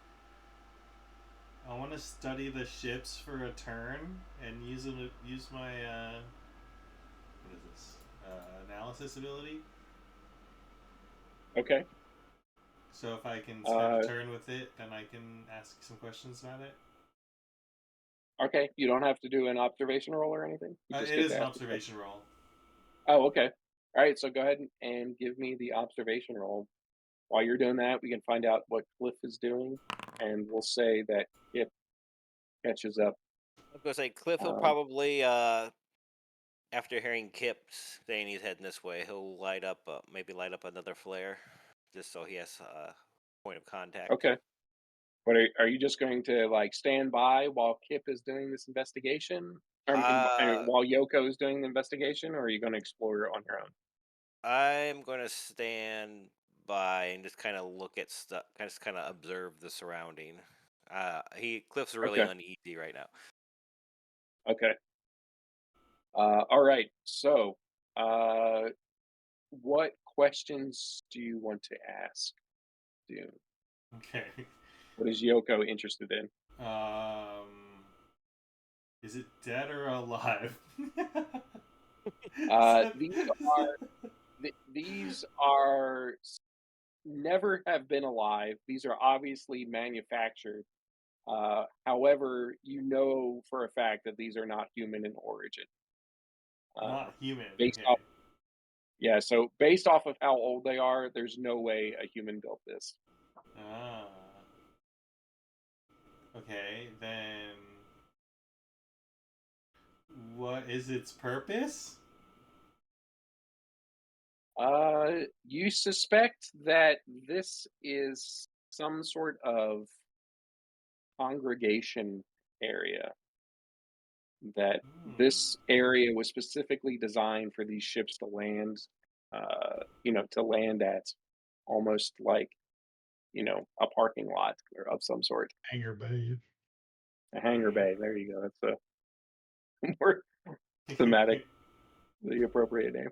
Speaker 5: I want to study the ships for a turn and use my what is this analysis ability.
Speaker 2: Okay.
Speaker 5: So if I can spend a turn with it, then I can ask some questions about it.
Speaker 2: Okay, you don't have to do an observation roll or anything. You just
Speaker 5: It
Speaker 2: get
Speaker 5: is
Speaker 2: to
Speaker 5: an
Speaker 2: ask the question.
Speaker 5: observation roll.
Speaker 2: Oh, okay. All right, so go ahead and give me the observation roll. While you're doing that, we can find out what Cliff is doing, and we'll say that Kip catches up.
Speaker 4: I was gonna say Cliff will
Speaker 2: Um,
Speaker 4: probably after hearing Kip saying he's heading this way, he'll light up maybe light up another flare, just so he has a point of contact.
Speaker 2: okay. But are you just going to like stand by while Kip is doing this investigation?
Speaker 4: Uh,
Speaker 2: While Yoko is doing the investigation, or are you going to explore on your own?
Speaker 4: I'm gonna stand by and just kind of look at stuff, just kind of observe the surrounding. Cliff's really
Speaker 2: Okay.
Speaker 4: uneasy right now.
Speaker 2: Okay. All right. So, uh, what questions do you want to ask Doon?
Speaker 5: Okay.
Speaker 2: What is Yoko interested in?
Speaker 5: Um, is it dead or alive?
Speaker 2: Uh, these these are never have been alive. These are obviously manufactured. However, you know for a fact that these are not human in origin. Uh,
Speaker 5: Not human.
Speaker 2: based
Speaker 5: Okay.
Speaker 2: off, yeah. So based off of how old they are, there's no way a human built this.
Speaker 5: Ah. Okay, then what is its purpose?
Speaker 2: You suspect that this is some sort of congregation area. That
Speaker 5: Hmm.
Speaker 2: this area was specifically designed for these ships to land, to land at almost like, a parking lot or of some sort,
Speaker 1: Hangar bay.
Speaker 2: a hangar bay. There you go. That's a more thematic, the appropriate name.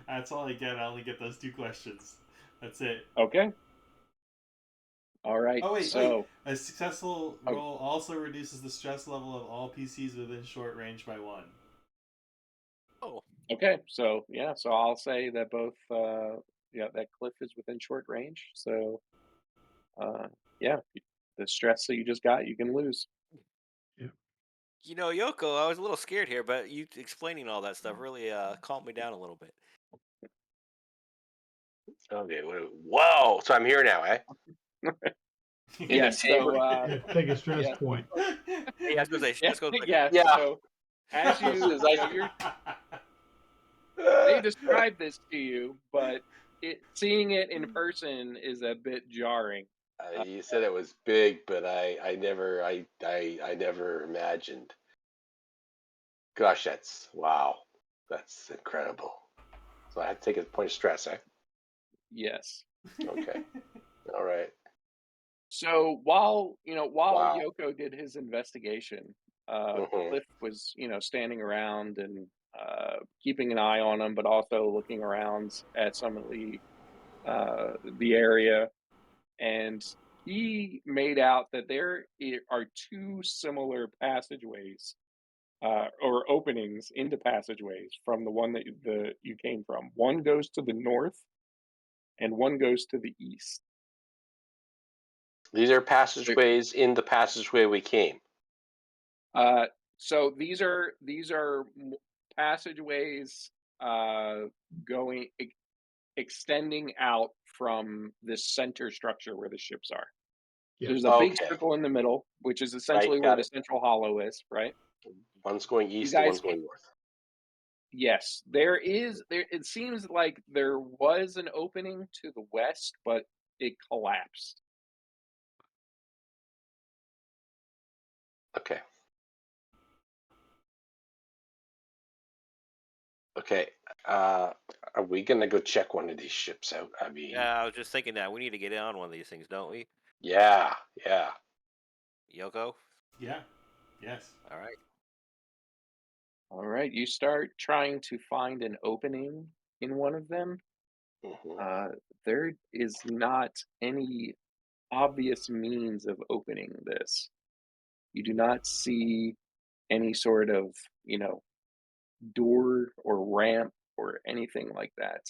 Speaker 5: That's all I get. I only get those two questions. That's it.
Speaker 2: Okay. All right.
Speaker 5: Oh wait.
Speaker 2: So,
Speaker 5: A successful
Speaker 2: oh,
Speaker 5: roll also reduces the stress level of all PCs within short range by 1.
Speaker 4: Oh,
Speaker 2: okay. So yeah. So I'll say that both, that cliff is within short range. So, uh, yeah, the stress that you just got, you can lose.
Speaker 1: Yeah.
Speaker 4: Yoko, I was a little scared here, but you explaining all that stuff really calmed me down a little bit.
Speaker 3: Okay. Whoa! So I'm here now, eh?
Speaker 2: Yes. So,
Speaker 1: Yeah. Take a stress
Speaker 2: yeah.
Speaker 1: point.
Speaker 4: Yeah, I was gonna say
Speaker 2: Yeah,
Speaker 4: stress goes like
Speaker 2: yeah.
Speaker 3: Yeah.
Speaker 2: So as
Speaker 3: This is I.
Speaker 2: they describe this to you, but seeing it in person is a bit jarring. Uh,
Speaker 3: You said it was big, but I never imagined. Gosh, that's wow. That's incredible. So I had to take a point of stress, eh?
Speaker 2: yes.
Speaker 3: Okay. All right.
Speaker 2: So while
Speaker 3: Wow.
Speaker 2: Yoko did his investigation,
Speaker 3: Hmm.
Speaker 2: Cliff was standing around and keeping an eye on him, but also looking around at some of the area, and he made out that there are two similar passageways or openings into passageways from the one that you came from. One goes to the north, and one goes to the east.
Speaker 3: These are
Speaker 2: So,
Speaker 3: passageways in the passageway we came.
Speaker 2: uh, so these are passageways uh, going extending out from this center structure where the ships are.
Speaker 1: Yeah.
Speaker 2: There's a big
Speaker 3: Okay.
Speaker 2: circle in the middle, which is
Speaker 3: Right.
Speaker 2: essentially where
Speaker 3: Got
Speaker 2: the
Speaker 3: it.
Speaker 2: central hollow is, right?
Speaker 3: One's going
Speaker 2: You
Speaker 3: east and
Speaker 2: guys
Speaker 3: one's going north.
Speaker 2: Yes, there is there it seems like there was an opening to the west, but it collapsed.
Speaker 3: Okay. Okay. Uh, are we gonna go check one of these ships out? I mean,
Speaker 4: Yeah, I was just thinking that we need to get in on one of these things, don't we?
Speaker 3: yeah, yeah.
Speaker 4: Yoko?
Speaker 5: Yeah. Yes.
Speaker 4: All right.
Speaker 2: All right, you start trying to find an opening in one of them.
Speaker 3: Hmm.
Speaker 2: Uh, there is not any obvious means of opening this. You do not see any sort of, you know, door or ramp or anything like that.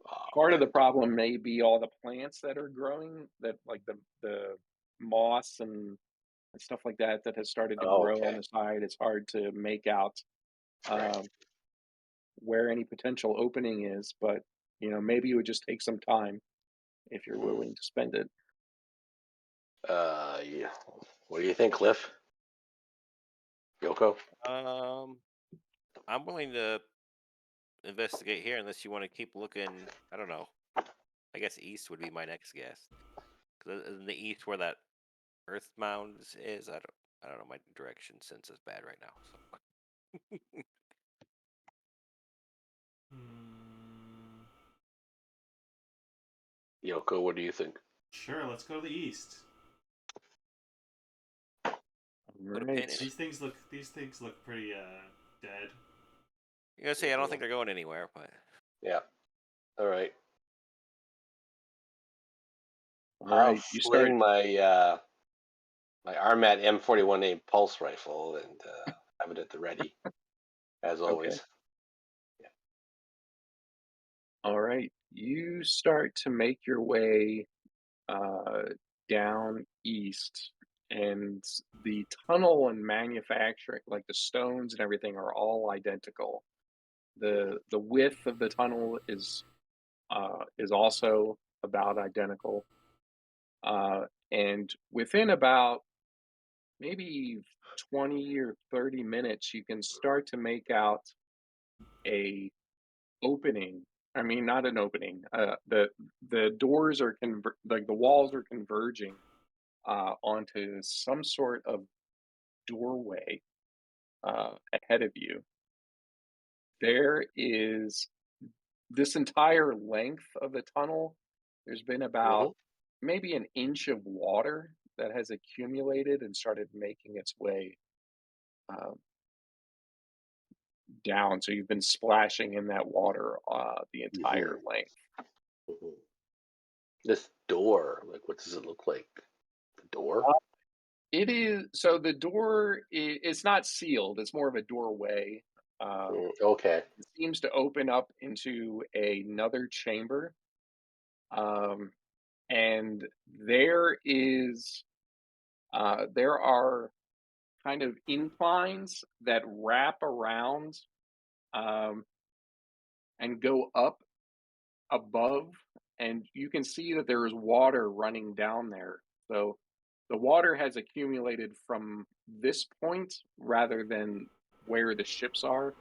Speaker 3: Oh
Speaker 2: Part of
Speaker 3: man.
Speaker 2: the problem may be all the plants that are growing, that like the moss and and stuff like that that has started to
Speaker 3: Oh,
Speaker 2: grow on
Speaker 3: okay.
Speaker 2: the side. It's hard to make out
Speaker 3: Right.
Speaker 2: um, where any potential opening is, but maybe it would just take some time if you're
Speaker 3: Mhm.
Speaker 2: willing to spend it.
Speaker 3: Yeah. What do you think, Cliff? Yoko?
Speaker 4: Um, I'm willing to investigate here unless you want to keep looking. I don't know. I guess east would be my next guess. 'Cause in the east where that Earth mound is, I don't know. My direction sense is bad right now. So
Speaker 5: Hmm.
Speaker 3: Yoko, what do you think?
Speaker 5: Sure, let's go to the east.
Speaker 4: put a pin
Speaker 2: Right.
Speaker 4: in it.
Speaker 5: These things look pretty dead.
Speaker 4: You're gonna say I don't think
Speaker 3: Mhm.
Speaker 4: they're going anywhere, but
Speaker 3: Yeah. All right.
Speaker 2: All
Speaker 3: I'll
Speaker 2: right. You start.
Speaker 3: fling my Armat M41A pulse rifle and have it at the ready, as
Speaker 2: Okay.
Speaker 3: always.
Speaker 2: All right. You start to make your way uh, down east, and the tunnel and manufacturing, like the stones and everything, are all identical.
Speaker 3: Mhm.
Speaker 2: The width of the tunnel is also about identical, and within about maybe 20 or 30 minutes, you can start to make out a opening. I mean, not an opening. The doors are like the walls are converging onto some sort of doorway ahead of you. There is this entire length of the tunnel. There's been about
Speaker 3: Mhm.
Speaker 2: maybe an inch of water that has accumulated and started making its way um, down. So you've been splashing in that water the entire
Speaker 3: Mhm.
Speaker 2: length.
Speaker 3: Mhm. This door, like, what does it look like? The door?
Speaker 2: Uh, It is so the door it's not sealed. It's more of a doorway.
Speaker 3: Okay.
Speaker 2: It seems to open up into another chamber, um, and there are kind of inclines that wrap around um, and go up above, and you can see that there is water running down there. So the water has accumulated from this point rather than where the ships are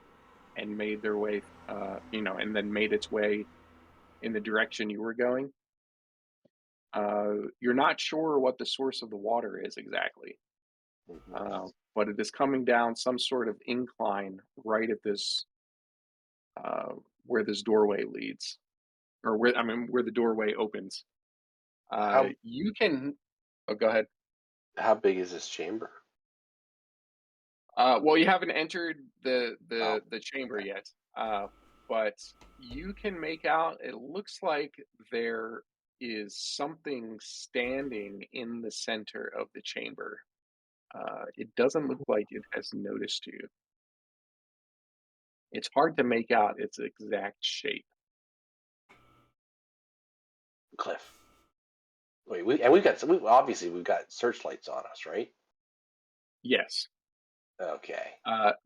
Speaker 2: and made their way, and then made its way in the direction you were going. You're not sure what the source of the water is exactly,
Speaker 3: Mhm.
Speaker 2: but it is coming down some sort of incline right at this uh, where this doorway leads, or where the doorway opens.
Speaker 3: How
Speaker 2: You can. Oh, go ahead.
Speaker 3: how big is this chamber?
Speaker 2: Well, you haven't entered the
Speaker 3: Oh,
Speaker 2: the the chamber
Speaker 3: okay.
Speaker 2: yet, but you can make out. It looks like there is something standing in the center of the chamber. It doesn't look like it has noticed you. It's hard to make out its exact shape.
Speaker 3: Cliff. Wait, obviously we've got searchlights on us, right?
Speaker 2: Yes,
Speaker 3: Okay.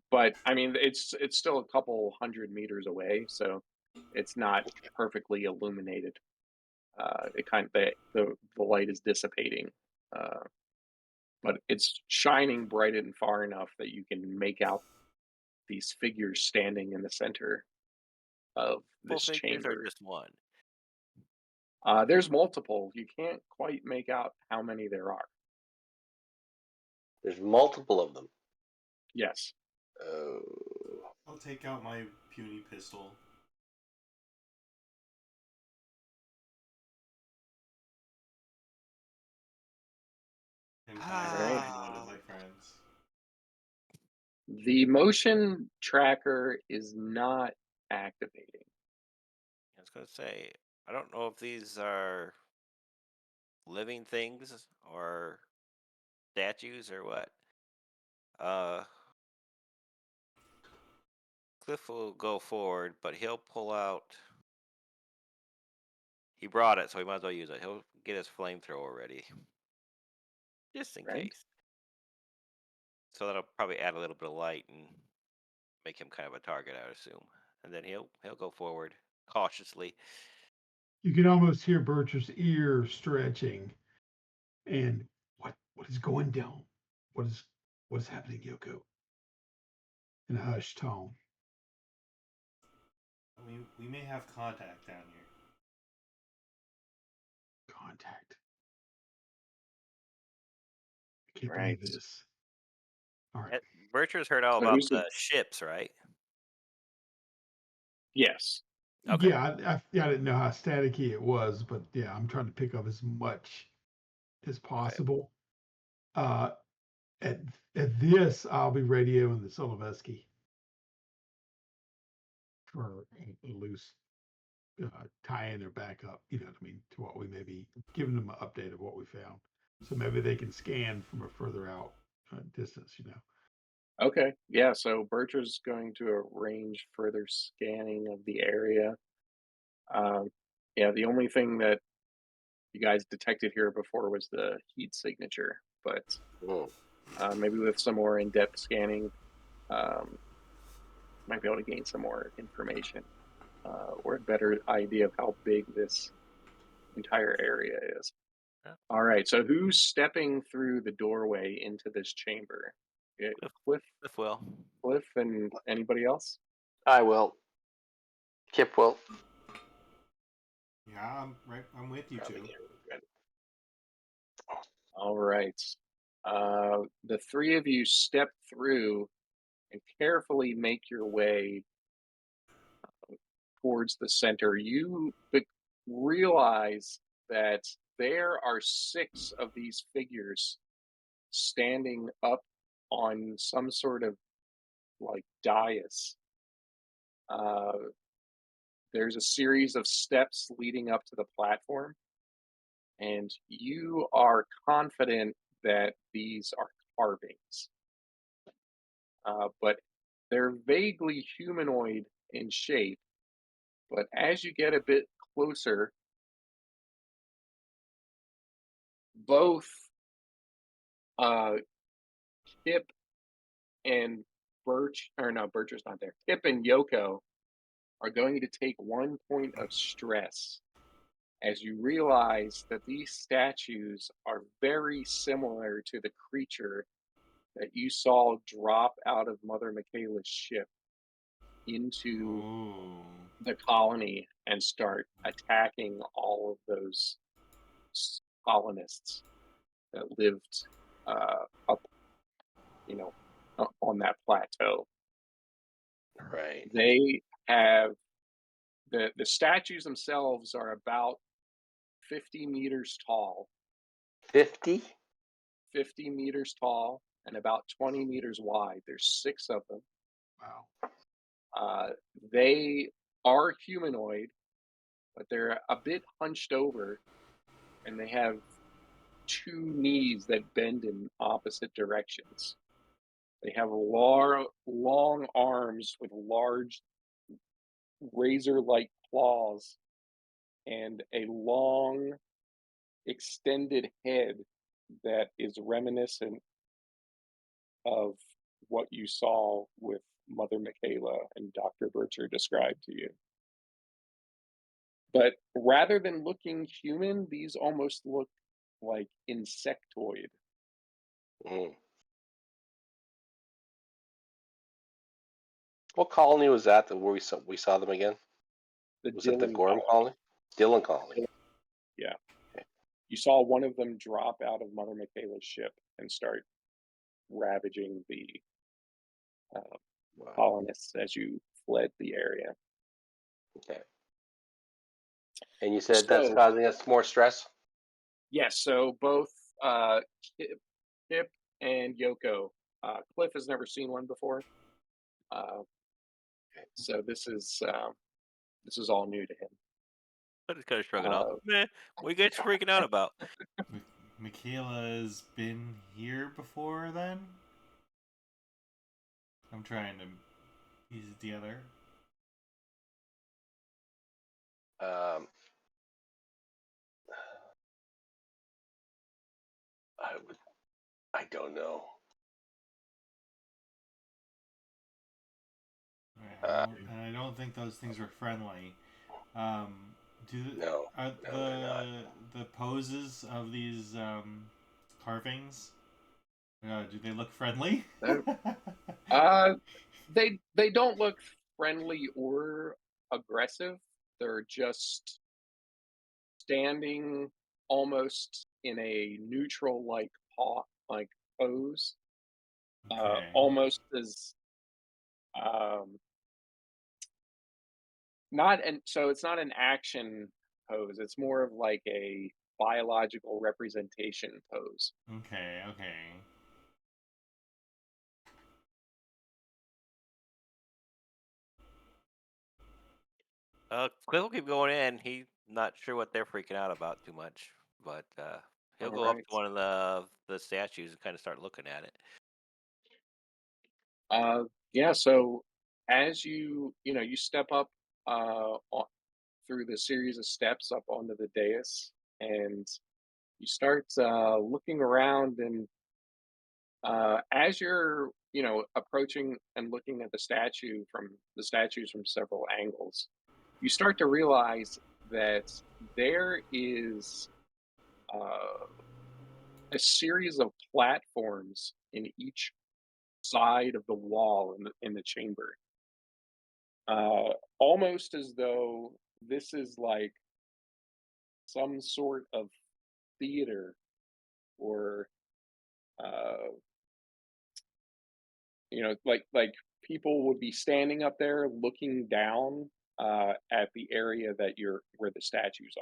Speaker 2: but I mean, it's still a couple hundred meters away, so it's not perfectly illuminated. It kind of the light is dissipating, uh, but it's shining bright and far enough that you can make out these figures standing in the center of
Speaker 4: full
Speaker 2: this
Speaker 4: figures are
Speaker 2: chamber.
Speaker 4: just one.
Speaker 2: There's multiple. You can't quite make out how many there are.
Speaker 3: There's multiple of them.
Speaker 2: Yes.
Speaker 3: Oh.
Speaker 5: I'll take out my puny pistol. And
Speaker 2: All
Speaker 5: fire
Speaker 2: right.
Speaker 5: at one of my friends.
Speaker 2: The motion tracker is not activating.
Speaker 4: I was gonna say I don't know if these are living things or statues or what. Uh, Cliff will go forward, but he'll pull out. He brought it, so he might as well use it. He'll get his flamethrower ready, just in
Speaker 2: Right.
Speaker 4: case. So that'll probably add a little bit of light and make him kind of a target, I would assume. And then he'll go forward cautiously.
Speaker 1: You can almost hear Bircher's ear stretching. And what is going down? What is happening, Yoko? In a hushed tone.
Speaker 5: We may have contact down here.
Speaker 1: Contact. I can't
Speaker 2: Right.
Speaker 1: believe this. All right.
Speaker 4: Bircher's heard all
Speaker 2: So
Speaker 4: about
Speaker 2: who's
Speaker 4: the
Speaker 2: the?
Speaker 4: ships, right?
Speaker 2: Yes.
Speaker 4: Okay.
Speaker 1: Yeah, I didn't know how staticky it was, but yeah, I'm trying to pick up as much as possible. At at this, I'll be radioing the Solovetsky for a loose tie-in or backup. You know what I mean? To what we may be giving them an update of what we found, so maybe they can scan from a further out distance. You know.
Speaker 2: Okay. Yeah. So Bertra's going to arrange further scanning of the area. Um, yeah. The only thing that you guys detected here before was the heat signature, but
Speaker 3: Mm.
Speaker 2: maybe with some more in-depth scanning, um, might be able to gain some more information or a better idea of how big this entire area is.
Speaker 4: Yeah.
Speaker 2: All right. So who's stepping through the doorway into this chamber? Cliff,
Speaker 4: Cliff will.
Speaker 2: Cliff, and anybody else?
Speaker 3: I will. Kip will.
Speaker 5: Yeah, I'm with you
Speaker 3: Probably
Speaker 5: two.
Speaker 3: can't regret it.
Speaker 2: All right. The three of you step through and carefully make your way towards the center. You realize that there are 6 of these figures standing up on some sort of like dais. There's a series of steps leading up to the platform, and you are confident that these are carvings. But they're vaguely humanoid in shape. But as you get a bit closer, both uh, Kip and Bircher's not there. Kip and Yoko are going to take 1 point of stress as you realize that these statues are very similar to the creature that you saw drop out of Mother Michaela's ship into
Speaker 5: Ooh.
Speaker 2: the colony and start attacking all of those colonists that lived up, on that plateau.
Speaker 3: Right.
Speaker 2: They have the statues themselves are about 50 meters tall,
Speaker 3: 50?
Speaker 2: 50 meters tall, and about 20 meters wide. There's 6 of them.
Speaker 1: Wow.
Speaker 2: They are humanoid, but they're a bit hunched over, and they have 2 knees that bend in opposite directions. They have long arms with large razor-like claws and a long, extended head that is reminiscent of what you saw with Mother Michaela and Dr. Bircher described to you. But rather than looking human, these almost look like insectoid.
Speaker 3: Mm. What colony was that where we saw them again?
Speaker 2: The
Speaker 3: Was it the
Speaker 2: Dylan
Speaker 3: Gorham colony? Dylan colony.
Speaker 2: Yeah. You saw one of them drop out of Mother Michaela's ship and start ravaging the
Speaker 3: Wow.
Speaker 2: colonists as you fled the area.
Speaker 3: Okay. And you said that's
Speaker 2: So,
Speaker 3: causing us more stress?
Speaker 2: yes, so both Kip and Yoko. Cliff has never seen one before, so this is all new to him.
Speaker 4: I just kind of shrug it off.
Speaker 2: Uh,
Speaker 4: Meh, what are you guys freaking out about?
Speaker 5: Michaela's been here before then? I'm trying to piece it together.
Speaker 3: I don't know.
Speaker 5: I don't think those things were friendly. Do
Speaker 3: No,
Speaker 5: are
Speaker 3: no, they're not.
Speaker 5: the poses of these carvings? Do they look friendly?
Speaker 2: Uh, uh, they don't look friendly or aggressive. They're just standing almost in a neutral like pose,
Speaker 5: Okay.
Speaker 2: almost as um, not and so it's not an action pose. It's more of like a biological representation pose.
Speaker 5: Okay. Okay.
Speaker 4: Cliff will keep going in. He's not sure what they're freaking out about too much, but he'll
Speaker 2: All
Speaker 4: go up
Speaker 2: right.
Speaker 4: to one of the statues and kind of start looking at it.
Speaker 2: Yeah. So as you step up through the series of steps up onto the dais, and you start looking around, and as you're approaching and looking at the statues from several angles, you start to realize that there is uh, a series of platforms in each side of the wall in the chamber, almost as though this is like some sort of theater, or uh, like people would be standing up there looking down at the area that you're where the statues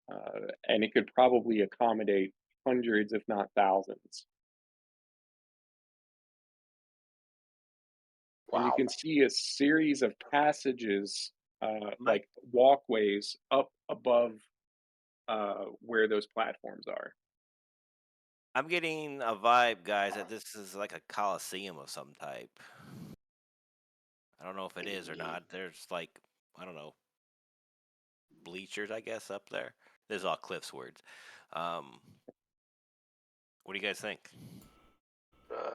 Speaker 2: are, and it could probably accommodate hundreds, if not thousands. And you
Speaker 3: Wow.
Speaker 2: can see a series of passages,
Speaker 4: My,
Speaker 2: like walkways up above where those platforms are.
Speaker 4: I'm getting a vibe, guys, that this is like a coliseum of some type. I don't know if it is or not. There's like, I don't know, bleachers, I guess, up there. This is all Cliff's words. Um, what do you guys think?
Speaker 3: Uh,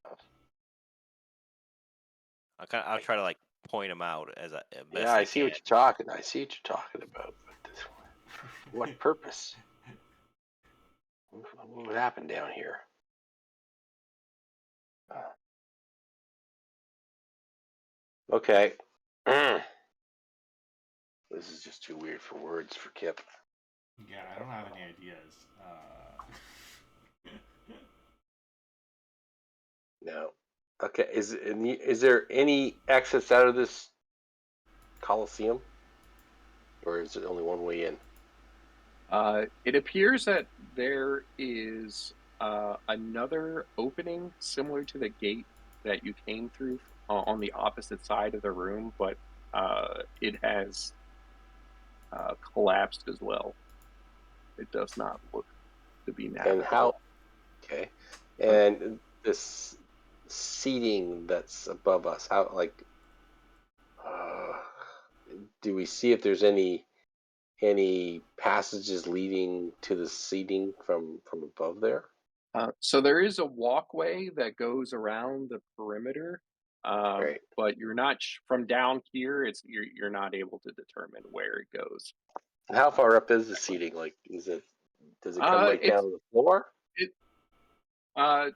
Speaker 4: I'll try to like point them out as
Speaker 3: yeah,
Speaker 4: best
Speaker 3: I
Speaker 4: I
Speaker 3: see
Speaker 4: can.
Speaker 3: what you're talking. I see what you're talking about. But this, what purpose? What would happen down here? Uh, okay. This is just too weird for words for Kip.
Speaker 5: Yeah, I don't have any ideas.
Speaker 3: No. Okay. Is there any access out of this Coliseum, or is it only one way in?
Speaker 2: It appears that there is another opening similar to the gate that you came through on the opposite side of the room, but it has collapsed as well. It does not look to be
Speaker 3: And how?
Speaker 2: navigable.
Speaker 3: Okay.
Speaker 2: Uh,
Speaker 3: And this seating that's above us, how uh, do we see if there's any passages leading to the seating from above there?
Speaker 2: so there is a walkway that goes around the perimeter,
Speaker 3: Right.
Speaker 2: but you're not from down here. You're not able to determine where it goes.
Speaker 3: And how
Speaker 2: Uh,
Speaker 3: far up is the seating? Like, does it come right down
Speaker 2: it's
Speaker 3: to the floor?
Speaker 2: it Uh,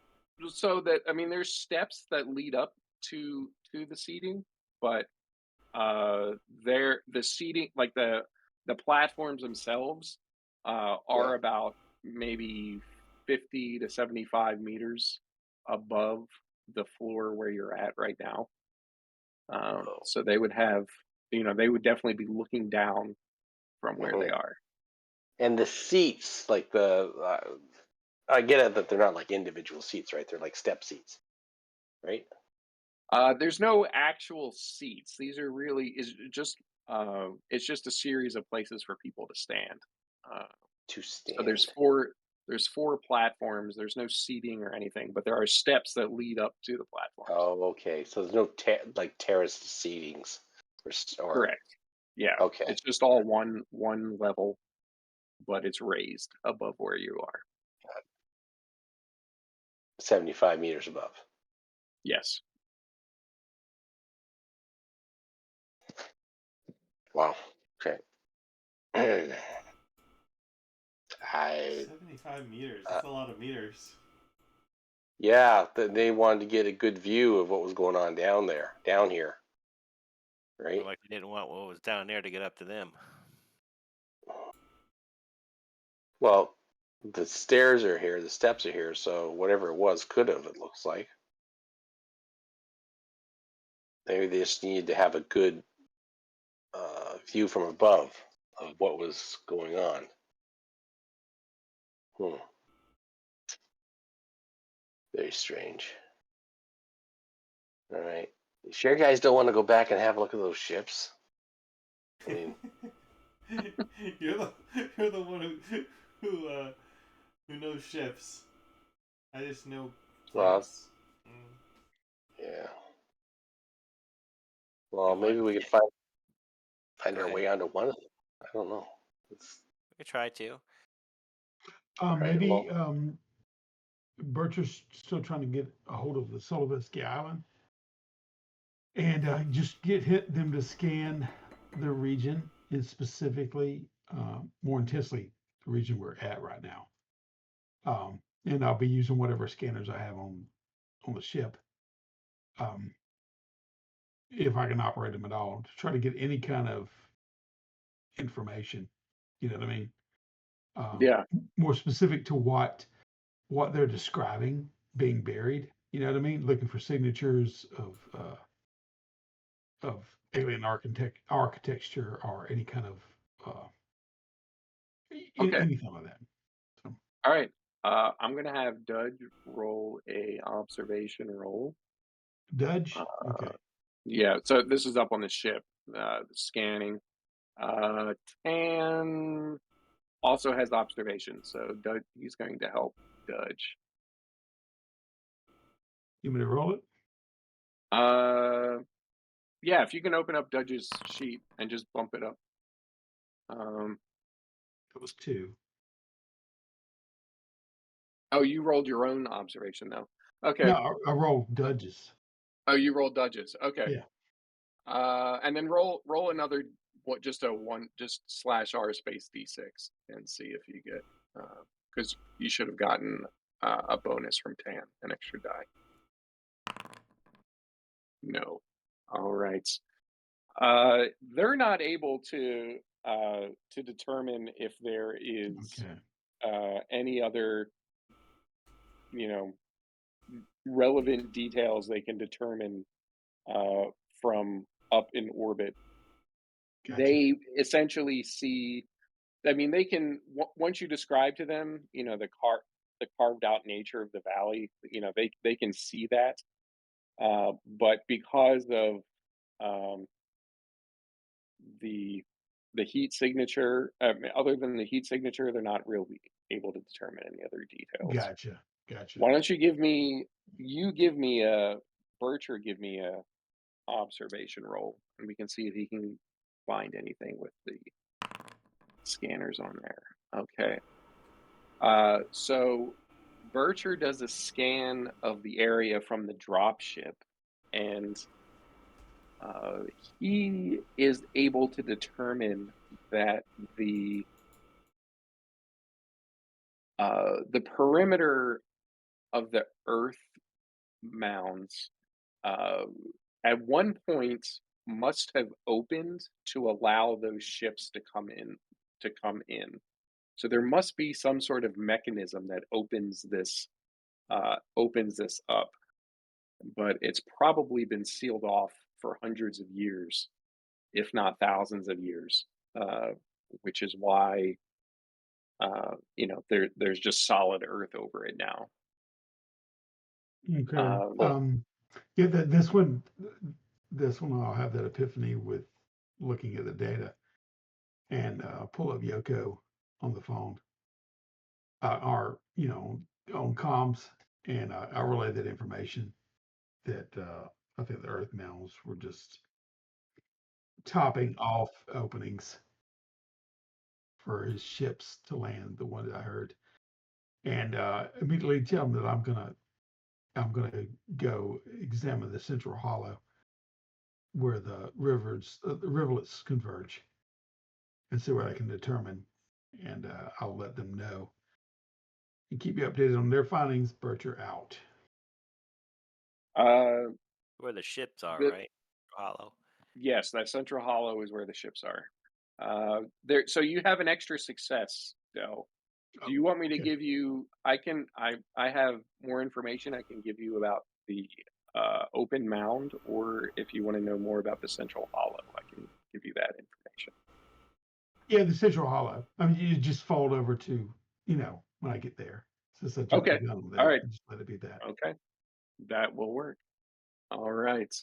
Speaker 2: so that I mean, there's steps that lead up to the seating, but the seating, like the platforms themselves,
Speaker 3: Yeah.
Speaker 2: are about maybe 50 to 75 meters above the floor where you're at right now.
Speaker 3: Oh.
Speaker 2: So they would definitely be looking down from where
Speaker 3: Hmm.
Speaker 2: they are.
Speaker 3: And the seats, like I get it that they're not like individual seats, right? They're like step seats, right?
Speaker 2: There's no actual seats. These are really is just it's just a series of places for people to stand. Uh,
Speaker 3: To
Speaker 2: so
Speaker 3: stand.
Speaker 2: there's four platforms. There's no seating or anything, but there are steps that lead up to the platforms.
Speaker 3: Oh, okay. So there's no like terraced seatings, or
Speaker 2: Correct. Yeah,
Speaker 3: okay,
Speaker 2: it's just all one level, but it's raised above where you are.
Speaker 3: 75 meters above.
Speaker 2: Yes.
Speaker 3: Wow. Okay. I
Speaker 5: 75 meters.
Speaker 3: uh,
Speaker 5: That's a lot of meters.
Speaker 3: yeah, they wanted to get a good view of what was going on down here, right?
Speaker 4: Like they didn't want what was down there to get up to them.
Speaker 3: Well, the stairs are here, the steps are here, so whatever it was could have, it looks like. Maybe they just needed to have a good view from above of what was going on. Very strange. All right. You sure guys don't want to go back and have a look at those ships? I mean,
Speaker 5: you're the one who knows ships. I just know
Speaker 3: well,
Speaker 5: planes.
Speaker 3: yeah. Well,
Speaker 4: You
Speaker 3: maybe
Speaker 4: want?
Speaker 3: we could find
Speaker 4: Go
Speaker 3: our
Speaker 4: ahead.
Speaker 3: way onto one of them. I don't know.
Speaker 4: We try to.
Speaker 3: All right.
Speaker 1: Maybe
Speaker 3: Well,
Speaker 1: Bercher's still trying to get a hold of the Soloveski Island and just get them to scan the region, and specifically, more intensely, the region we're at right now. And I'll be using whatever scanners I have on the ship, if I can operate them at all, to try to get any kind of information. You know what I mean?
Speaker 2: Yeah.
Speaker 1: More specific to what they're describing being buried. You know what I mean? Looking for signatures of alien architecture or any kind of
Speaker 2: Okay.
Speaker 1: anything like that. So,
Speaker 2: All right. I'm gonna have Dudge roll a observation roll.
Speaker 1: Dudge.
Speaker 2: Uh,
Speaker 1: Okay.
Speaker 2: yeah. So this is up on the ship. Scanning. Tan also has observation, so Dudge, he's going to help Dudge.
Speaker 1: You want me to roll it?
Speaker 2: Yeah. If you can open up Dudge's sheet and just bump it up.
Speaker 1: It was 2.
Speaker 2: Oh, you rolled your own observation though. Okay.
Speaker 1: No, I rolled Dudge's.
Speaker 2: Oh, you rolled Dudge's. Okay.
Speaker 1: Yeah.
Speaker 2: And then roll another just a one /r space d6 and see if you get because you should have gotten a bonus from Tan, an extra die. No. All right. They're not able to determine if there is
Speaker 1: Okay.
Speaker 2: any other, you know, relevant details they can determine from up in orbit.
Speaker 1: Gotcha.
Speaker 2: They essentially see. I mean, they can once you describe to them, the carved out nature of the valley. They can see that, but because of um, the heat signature, other than the heat signature, they're not really able to determine any other details.
Speaker 1: Gotcha.
Speaker 2: Why don't you give me a Bircher, give me a observation roll, and we can see if he can find anything with the scanners on there. Okay. So Bircher does a scan of the area from the drop ship, and he is able to determine that the perimeter of the Earth mounds at one point must have opened to allow those ships to come in. So there must be some sort of mechanism that opens this up, but it's probably been sealed off for hundreds of years, if not thousands of years, which is why there's just solid Earth over it now.
Speaker 1: Okay.
Speaker 3: Well,
Speaker 1: Yeah, this one I'll have that epiphany with looking at the data and pull up Yoko on the phone, or on comms, and I relay that information that I think the Earth mounds were just topping off openings for his ships to land. The one that I heard, and immediately tell him that I'm gonna go examine the central hollow where the rivulets converge, and see what I can determine, and I'll let them know and keep you updated on their findings. Bircher out.
Speaker 4: Where the ships are,
Speaker 2: The,
Speaker 4: right? Hollow.
Speaker 2: yes, that central hollow is where the ships are. There. So you have an extra success, Del. Do you want me to
Speaker 1: Okay.
Speaker 2: give you? I have more information I can give you about the open mound, or if you want to know more about the central hollow, I can give you that information.
Speaker 1: Yeah, the central hollow. I mean, you just fold over to, when I get there. Since I jumped the
Speaker 2: Okay.
Speaker 1: gun on
Speaker 2: All
Speaker 1: that,
Speaker 2: right.
Speaker 1: just let it be that.
Speaker 2: Okay. That will work. All right.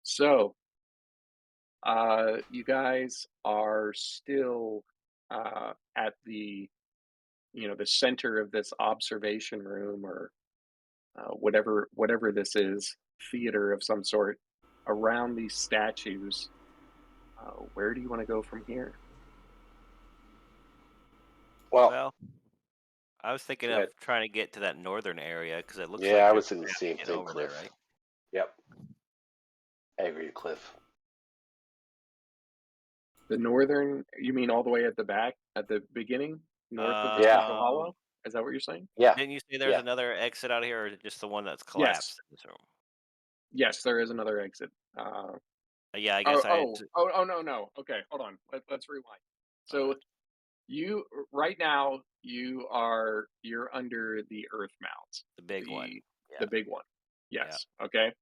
Speaker 2: So, you guys are still at the the center of this observation room, or whatever this is, theater of some sort, around these statues. Where do you want to go from here?
Speaker 3: Well,
Speaker 4: Well, I was thinking
Speaker 2: Go
Speaker 4: of
Speaker 2: ahead.
Speaker 4: trying to get to that northern area because it looks
Speaker 3: yeah,
Speaker 4: like
Speaker 3: I
Speaker 4: there's
Speaker 3: was thinking
Speaker 4: a
Speaker 3: the
Speaker 4: path to
Speaker 3: same
Speaker 4: get
Speaker 3: thing,
Speaker 4: over there,
Speaker 3: Cliff.
Speaker 4: right?
Speaker 3: Yep. I agree, Cliff.
Speaker 2: The northern, you mean all the way at the back, at the beginning, north of the
Speaker 3: Yeah.
Speaker 2: central hollow? Is that what you're saying?
Speaker 3: Yeah.
Speaker 4: Didn't you say there's
Speaker 3: Yeah.
Speaker 4: another exit out of here, or is it just the one that's
Speaker 2: Yes.
Speaker 4: collapsed in this room?
Speaker 2: Yes, there is another exit.
Speaker 4: Yeah, I
Speaker 2: Oh,
Speaker 4: guess
Speaker 2: no. Okay, hold on. Let's rewind.
Speaker 4: uh,
Speaker 2: So right now you're under the Earth Mount,
Speaker 4: the big one.
Speaker 2: the
Speaker 4: Yeah,
Speaker 2: big one.
Speaker 4: yeah.
Speaker 2: Yes. Okay.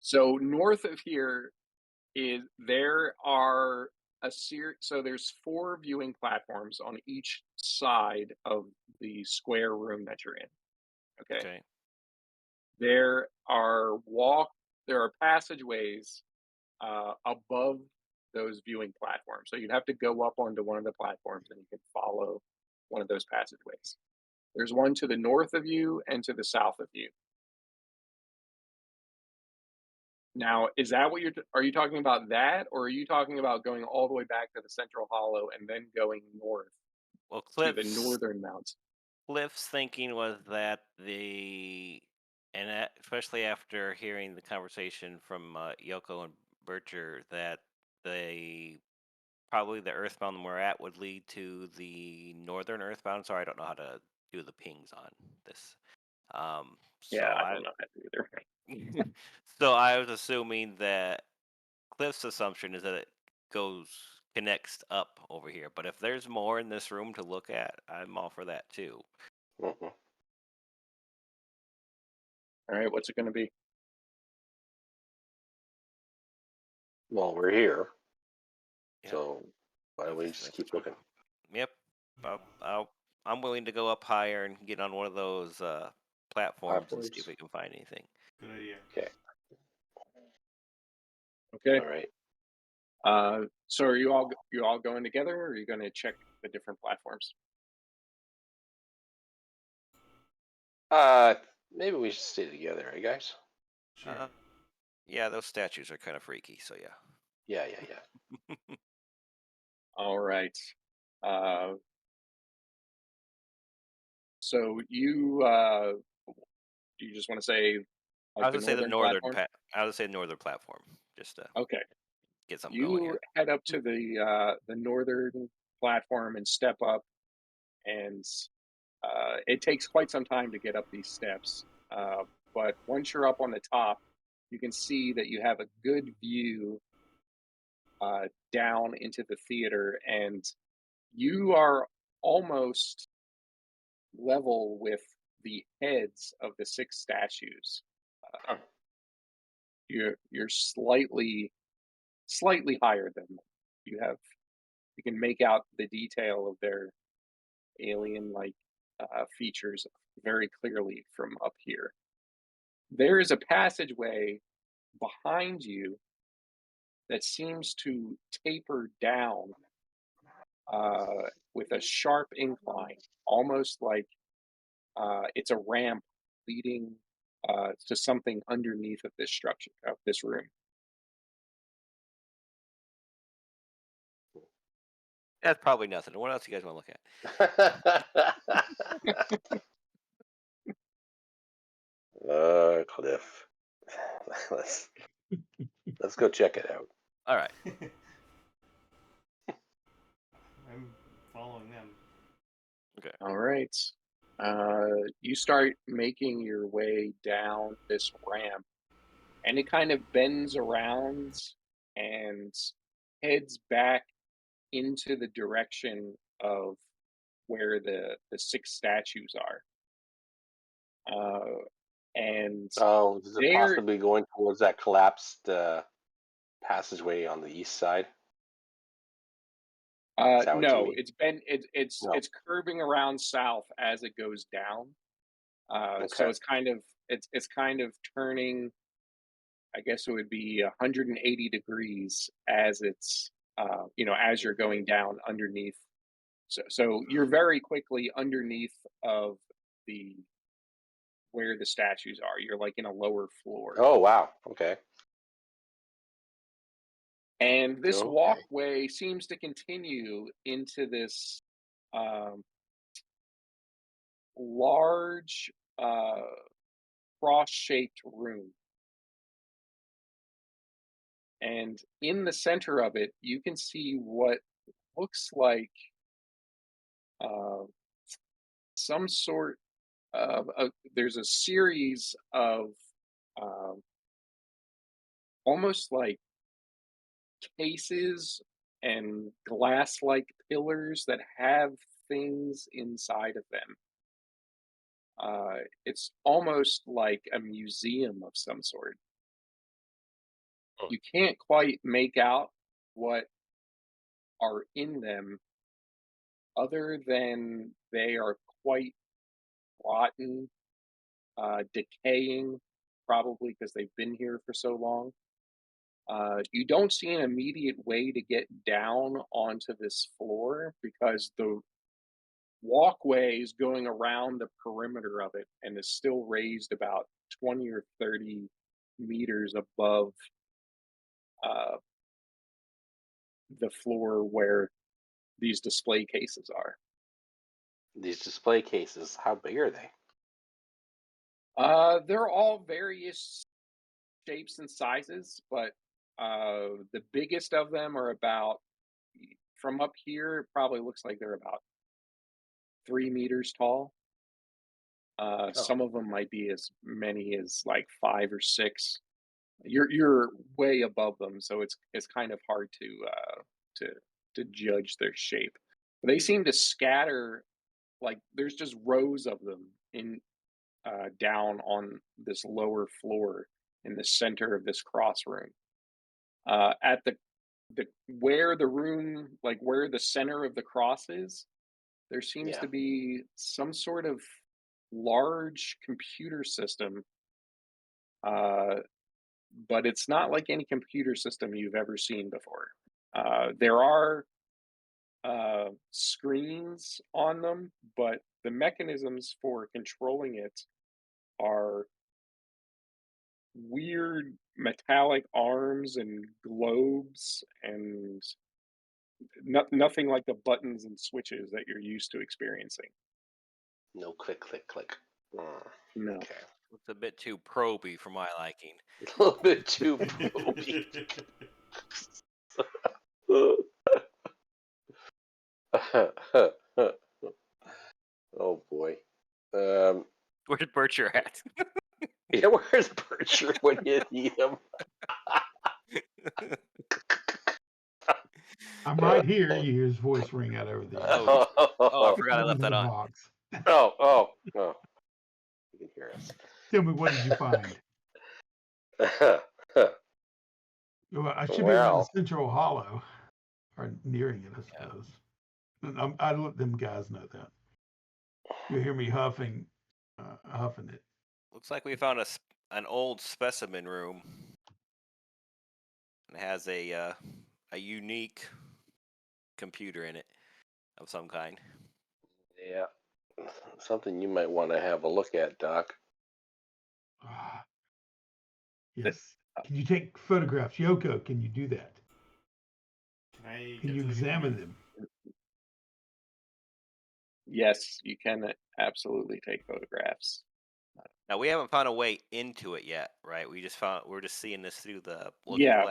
Speaker 2: So north of here there are so there's 4 viewing platforms on each side of the square room that you're in. Okay.
Speaker 4: Okay.
Speaker 2: There are there are passageways above those viewing platforms. So you'd have to go up onto one of the platforms and you can follow one of those passageways. There's one to the north of you and to the south of you. Now, is that what are you talking about that, or are you talking about going all the way back to the central hollow and then going north
Speaker 4: Well,
Speaker 2: to the northern mounts?
Speaker 4: Cliff's thinking was that especially after hearing the conversation from Yoko and Bircher, that probably the Earthbound we're at would lead to the northern Earthbound. Sorry, I don't know how to do the pings on this.
Speaker 2: Yeah,
Speaker 4: So
Speaker 2: I don't know that either.
Speaker 4: so I was assuming that Cliff's assumption is that it connects up over here. But if there's more in this room to look at, I'm all for that too.
Speaker 3: Mm-hmm.
Speaker 2: All right, what's it going to be?
Speaker 3: Well, we're here,
Speaker 4: Yep.
Speaker 3: so why don't we just keep looking?
Speaker 4: Yep. I'm willing to go up higher and get on one of those platforms and see if we can find anything.
Speaker 5: Good idea.
Speaker 3: Okay.
Speaker 2: Okay.
Speaker 3: All right.
Speaker 2: So are you all going together, or are you going to check the different platforms?
Speaker 3: Maybe we should stay together, eh, guys?
Speaker 5: Sure.
Speaker 4: Yeah, those statues are kind of freaky. So yeah.
Speaker 3: Yeah.
Speaker 2: All right. So do you just want to say
Speaker 4: I
Speaker 2: like
Speaker 4: was
Speaker 2: the
Speaker 4: gonna say the
Speaker 2: northern
Speaker 4: northern
Speaker 2: platform?
Speaker 4: I was gonna say northern platform, just to
Speaker 2: Okay.
Speaker 4: get something going
Speaker 2: You
Speaker 4: here.
Speaker 2: head up to the northern platform and step up, and it takes quite some time to get up these steps. But once you're up on the top, you can see that you have a good view down into the theater, and you are almost level with the heads of the 6 statues. You're slightly higher than them. You can make out the detail of their alien-like features very clearly from up here. There is a passageway behind you that seems to taper down with a sharp incline, almost like it's a ramp leading to something underneath of this structure, of this room.
Speaker 4: That's probably nothing. What else you guys want to look at?
Speaker 3: Cliff. Let's go check it out.
Speaker 4: All right.
Speaker 5: I'm following them.
Speaker 4: Okay.
Speaker 2: All right. You start making your way down this ramp, and it kind of bends around and heads back into the direction of where the six statues are. And
Speaker 3: Oh, is it
Speaker 2: they're
Speaker 3: possibly going towards that collapsed passageway on the east side? Is that what you
Speaker 2: no,
Speaker 3: mean?
Speaker 2: it's
Speaker 3: No.
Speaker 2: curving around south as it goes down. So
Speaker 3: Okay.
Speaker 2: it's kind of turning. I guess it would be 180 degrees as it's as you're going down underneath. So you're very quickly underneath of the where the statues are. You're like in a lower floor.
Speaker 3: Oh, wow. Okay.
Speaker 2: And this
Speaker 3: Okay.
Speaker 2: walkway seems to continue into this um, large cross-shaped room. And in the center of it, you can see what looks like uh, some sort of there's a series of um, almost like cases and glass-like pillars that have things inside of them. It's almost like a museum of some sort.
Speaker 3: Hmm.
Speaker 2: You can't quite make out what are in them other than they are quite rotten, decaying, probably because they've been here for so long. You don't see an immediate way to get down onto this floor because the walkway is going around the perimeter of it and is still raised about 20 or 30 meters above uh, the floor where these display cases are.
Speaker 3: These display cases, how big are they?
Speaker 2: They're all various shapes and sizes, but the biggest of them are about, from up here, it probably looks like they're about 3 meters tall.
Speaker 3: Oh,
Speaker 2: Some of them might be as many as like 5 or 6. You're way above them, so it's kind of hard to to judge their shape. But they seem to scatter, like there's just rows of them in down on this lower floor in the center of this cross room. At the where the room, like where the center of the cross is, there seems
Speaker 3: yeah.
Speaker 2: to be some sort of large computer system, uh, but it's not like any computer system you've ever seen before. There are screens on them, but the mechanisms for controlling it are weird metallic arms and globes and nothing like the buttons and switches that you're used to experiencing.
Speaker 3: No click, click, click.
Speaker 2: No.
Speaker 3: Okay.
Speaker 4: It's a bit too proby for my liking.
Speaker 3: A little bit too probey. Oh boy.
Speaker 4: Where's Bircher at?
Speaker 3: Yeah, where's Bircher when you need him?
Speaker 1: I'm right here. You hear his voice ring out over the
Speaker 4: Oh, I forgot I
Speaker 1: over
Speaker 4: left that
Speaker 1: the
Speaker 4: on.
Speaker 1: box.
Speaker 3: oh. You can hear us.
Speaker 1: Tell me, what did you find? Well, I should be around the
Speaker 3: Well,
Speaker 1: central hollow, or nearing it, I
Speaker 4: Yeah.
Speaker 1: suppose. And I let them guys know that. You hear me huffing it.
Speaker 4: Looks like we found an old specimen room. It has a unique computer in it of some kind.
Speaker 3: yeah. Something you might want to have a look at, Doc.
Speaker 1: Ah, yes. Can you take photographs? Yoko, can you do that?
Speaker 5: Can I
Speaker 1: Can
Speaker 5: get
Speaker 1: you
Speaker 5: to the
Speaker 1: examine
Speaker 5: computer?
Speaker 1: them?
Speaker 2: Yes, you can absolutely take photographs.
Speaker 4: Now we haven't found a way into it yet, right? We're just seeing this through the looking
Speaker 2: Yeah.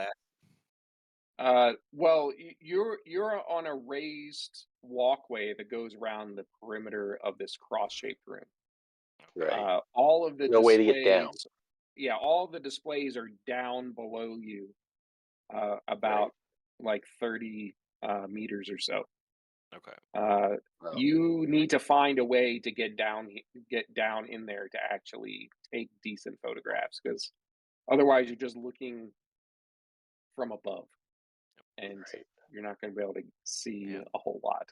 Speaker 4: glass.
Speaker 2: Well, you're on a raised walkway that goes around the perimeter of this cross-shaped room.
Speaker 3: Right.
Speaker 2: All of the
Speaker 3: No way to get down.
Speaker 2: displays, yeah, all the displays are down below you,
Speaker 3: Right.
Speaker 2: about like 30 meters or so.
Speaker 4: Okay.
Speaker 3: Wow.
Speaker 2: You need to find a way to get down in there to actually take decent photographs, because otherwise you're just looking from above, and
Speaker 3: Right.
Speaker 2: you're not going to be able to see
Speaker 4: Yeah.
Speaker 2: a whole lot.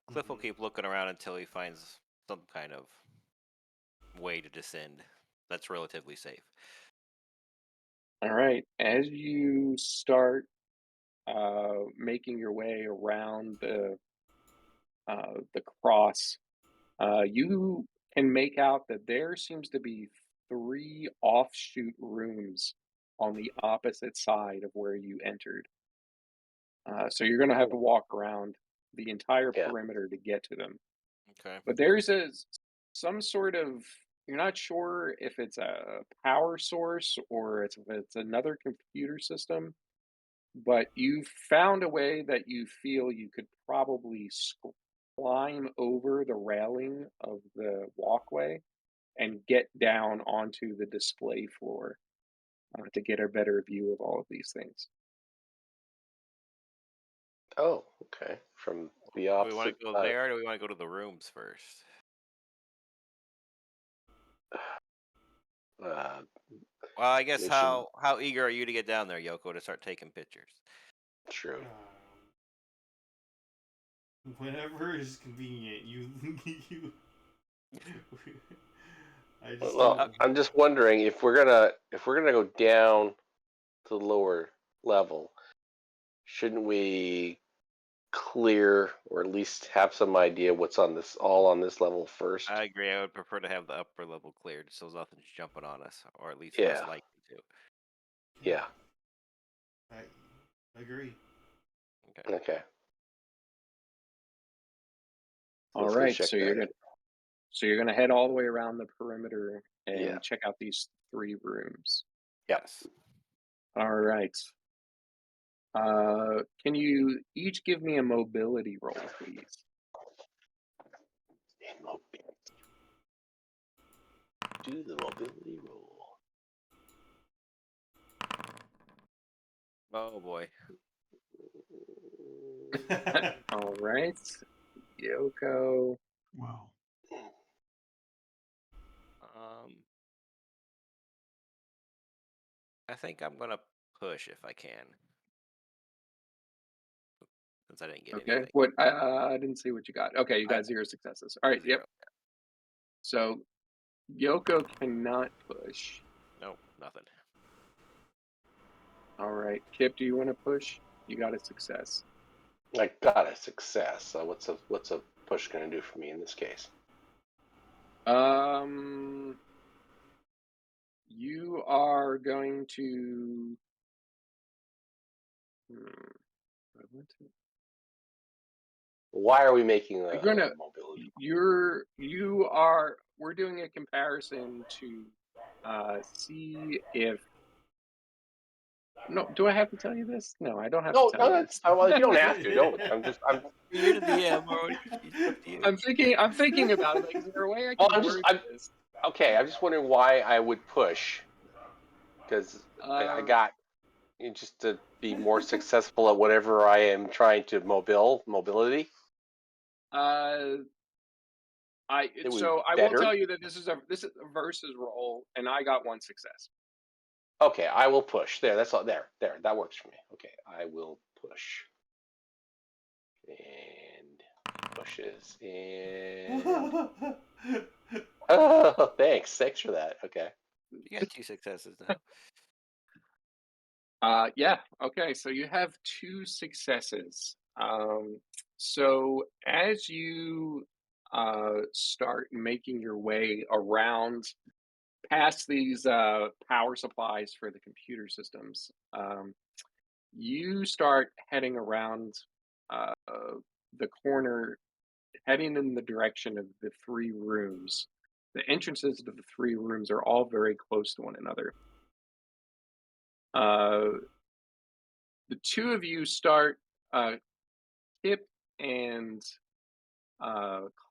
Speaker 4: Cliff will keep looking around until he finds some kind of way to descend that's relatively safe.
Speaker 2: All right, as you start making your way around the cross, you can make out that there seems to be 3 offshoot rooms on the opposite side of where you entered. So you're going to have to walk around the entire
Speaker 3: Yeah.
Speaker 2: perimeter to get to them.
Speaker 4: Okay.
Speaker 2: But there's some sort of, you're not sure if it's a power source or if it's another computer system, but you found a way that you feel you could probably climb over the railing of the walkway and get down onto the display floor to get a better view of all of these things.
Speaker 3: Oh, okay. From the
Speaker 4: Do we want
Speaker 3: opposite
Speaker 4: to go
Speaker 3: side.
Speaker 4: there, or do we want to go to the rooms first?
Speaker 3: Uh,
Speaker 4: Well, I guess
Speaker 3: we should.
Speaker 4: how eager are you to get down there, Yoko, to start taking pictures?
Speaker 3: True.
Speaker 5: Whenever is convenient, you. I just
Speaker 3: Well,
Speaker 5: don't.
Speaker 3: I'm just wondering if we're gonna go down to the lower level, shouldn't we clear or at least have some idea what's on this level first?
Speaker 4: I agree. I would prefer to have the upper level cleared so nothing's jumping on us, or at least
Speaker 3: Yeah.
Speaker 4: less likely to.
Speaker 3: Yeah.
Speaker 5: I agree.
Speaker 4: Okay.
Speaker 3: Okay.
Speaker 2: All
Speaker 3: Let's go
Speaker 2: right,
Speaker 3: check
Speaker 2: so
Speaker 3: that out.
Speaker 2: you're gonna head all the way around the perimeter and
Speaker 3: Yeah.
Speaker 2: check out these 3 rooms.
Speaker 3: Yep.
Speaker 4: Yes.
Speaker 2: All right. Can you each give me a mobility roll, please?
Speaker 3: Do the mobility roll.
Speaker 4: Oh boy.
Speaker 2: All right, Yoko.
Speaker 1: Wow.
Speaker 4: I think I'm gonna push if I can, since I didn't get
Speaker 2: Okay,
Speaker 4: anything.
Speaker 2: what? I didn't see what you got. Okay, you
Speaker 4: I-
Speaker 2: got 0 successes. All right, yep.
Speaker 4: 0.
Speaker 2: So Yoko cannot push.
Speaker 4: Nope, nothing.
Speaker 2: All right, Kip, do you want to push? You got a success.
Speaker 3: I got a success. So what's a push gonna do for me in this case?
Speaker 2: You are going to. I want to.
Speaker 3: Why are we making a
Speaker 2: You're gonna.
Speaker 3: mobility?
Speaker 2: We're doing a comparison to see if. No, do I have to tell you this? No, I don't have
Speaker 3: No,
Speaker 2: to tell you
Speaker 3: that's
Speaker 2: this.
Speaker 3: well, you don't have to. Don't. I'm
Speaker 4: You're the DM, already. It's up to you.
Speaker 2: I'm thinking about it. Like, is there a way I
Speaker 3: Well,
Speaker 2: can word this?
Speaker 3: okay. I'm just wondering why I would push, because I got just to be more successful at whatever I am trying to mobility.
Speaker 2: I
Speaker 3: It was
Speaker 2: will
Speaker 3: better.
Speaker 2: tell you that this is a versus roll, and I got 1 success.
Speaker 3: Okay, I will push. There, that's all. There, that works for me. Okay, I will push. And pushes and oh, thanks for that. Okay.
Speaker 4: You got 2 successes now.
Speaker 2: Yeah. Okay. So you have 2 successes. So as you start making your way around past these power supplies for the computer systems, you start heading around uh, the corner, heading in the direction of the 3 rooms The entrances to the 3 rooms are all very close to one another. The 2 of you start. Kip and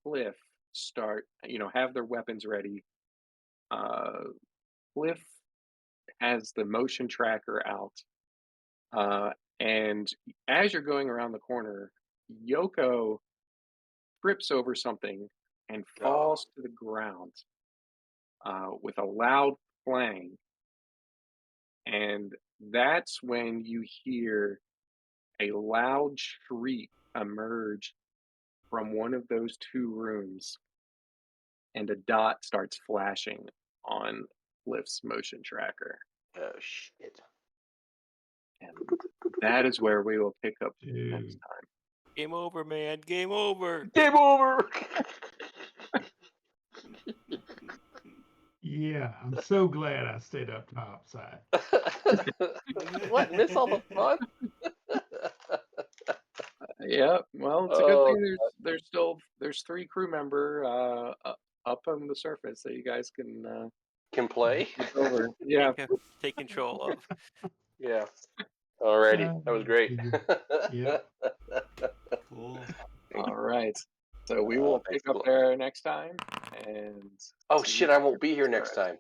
Speaker 2: Cliff start. Have their weapons ready. Cliff has the motion tracker out. And as you're going around the corner, Yoko trips over something and falls to the ground with a loud clang. And that's when you hear a loud shriek emerge from one of those 2 rooms, and a dot starts flashing on Cliff's motion tracker.
Speaker 3: Oh shit!
Speaker 2: And that is where we will pick up next
Speaker 1: Dude.
Speaker 2: time.
Speaker 4: Game over, man. Game over.
Speaker 3: Game over.
Speaker 1: Yeah, I'm so glad I stayed up top side.
Speaker 3: What? Miss all the fun?
Speaker 2: Yeah, well, it's a good
Speaker 3: Oh,
Speaker 2: thing there's 3 crew member up on the surface that you guys can
Speaker 3: can play.
Speaker 2: take over. Yeah.
Speaker 4: Take control of.
Speaker 3: Yeah. Alrighty, that was great.
Speaker 1: Yep.
Speaker 5: Cool.
Speaker 2: All right. So we will
Speaker 3: thanks
Speaker 2: pick up
Speaker 3: a lot.
Speaker 2: there next time. And
Speaker 3: Oh
Speaker 2: see
Speaker 3: shit!
Speaker 2: you
Speaker 3: I won't be here
Speaker 2: guys.
Speaker 3: next time.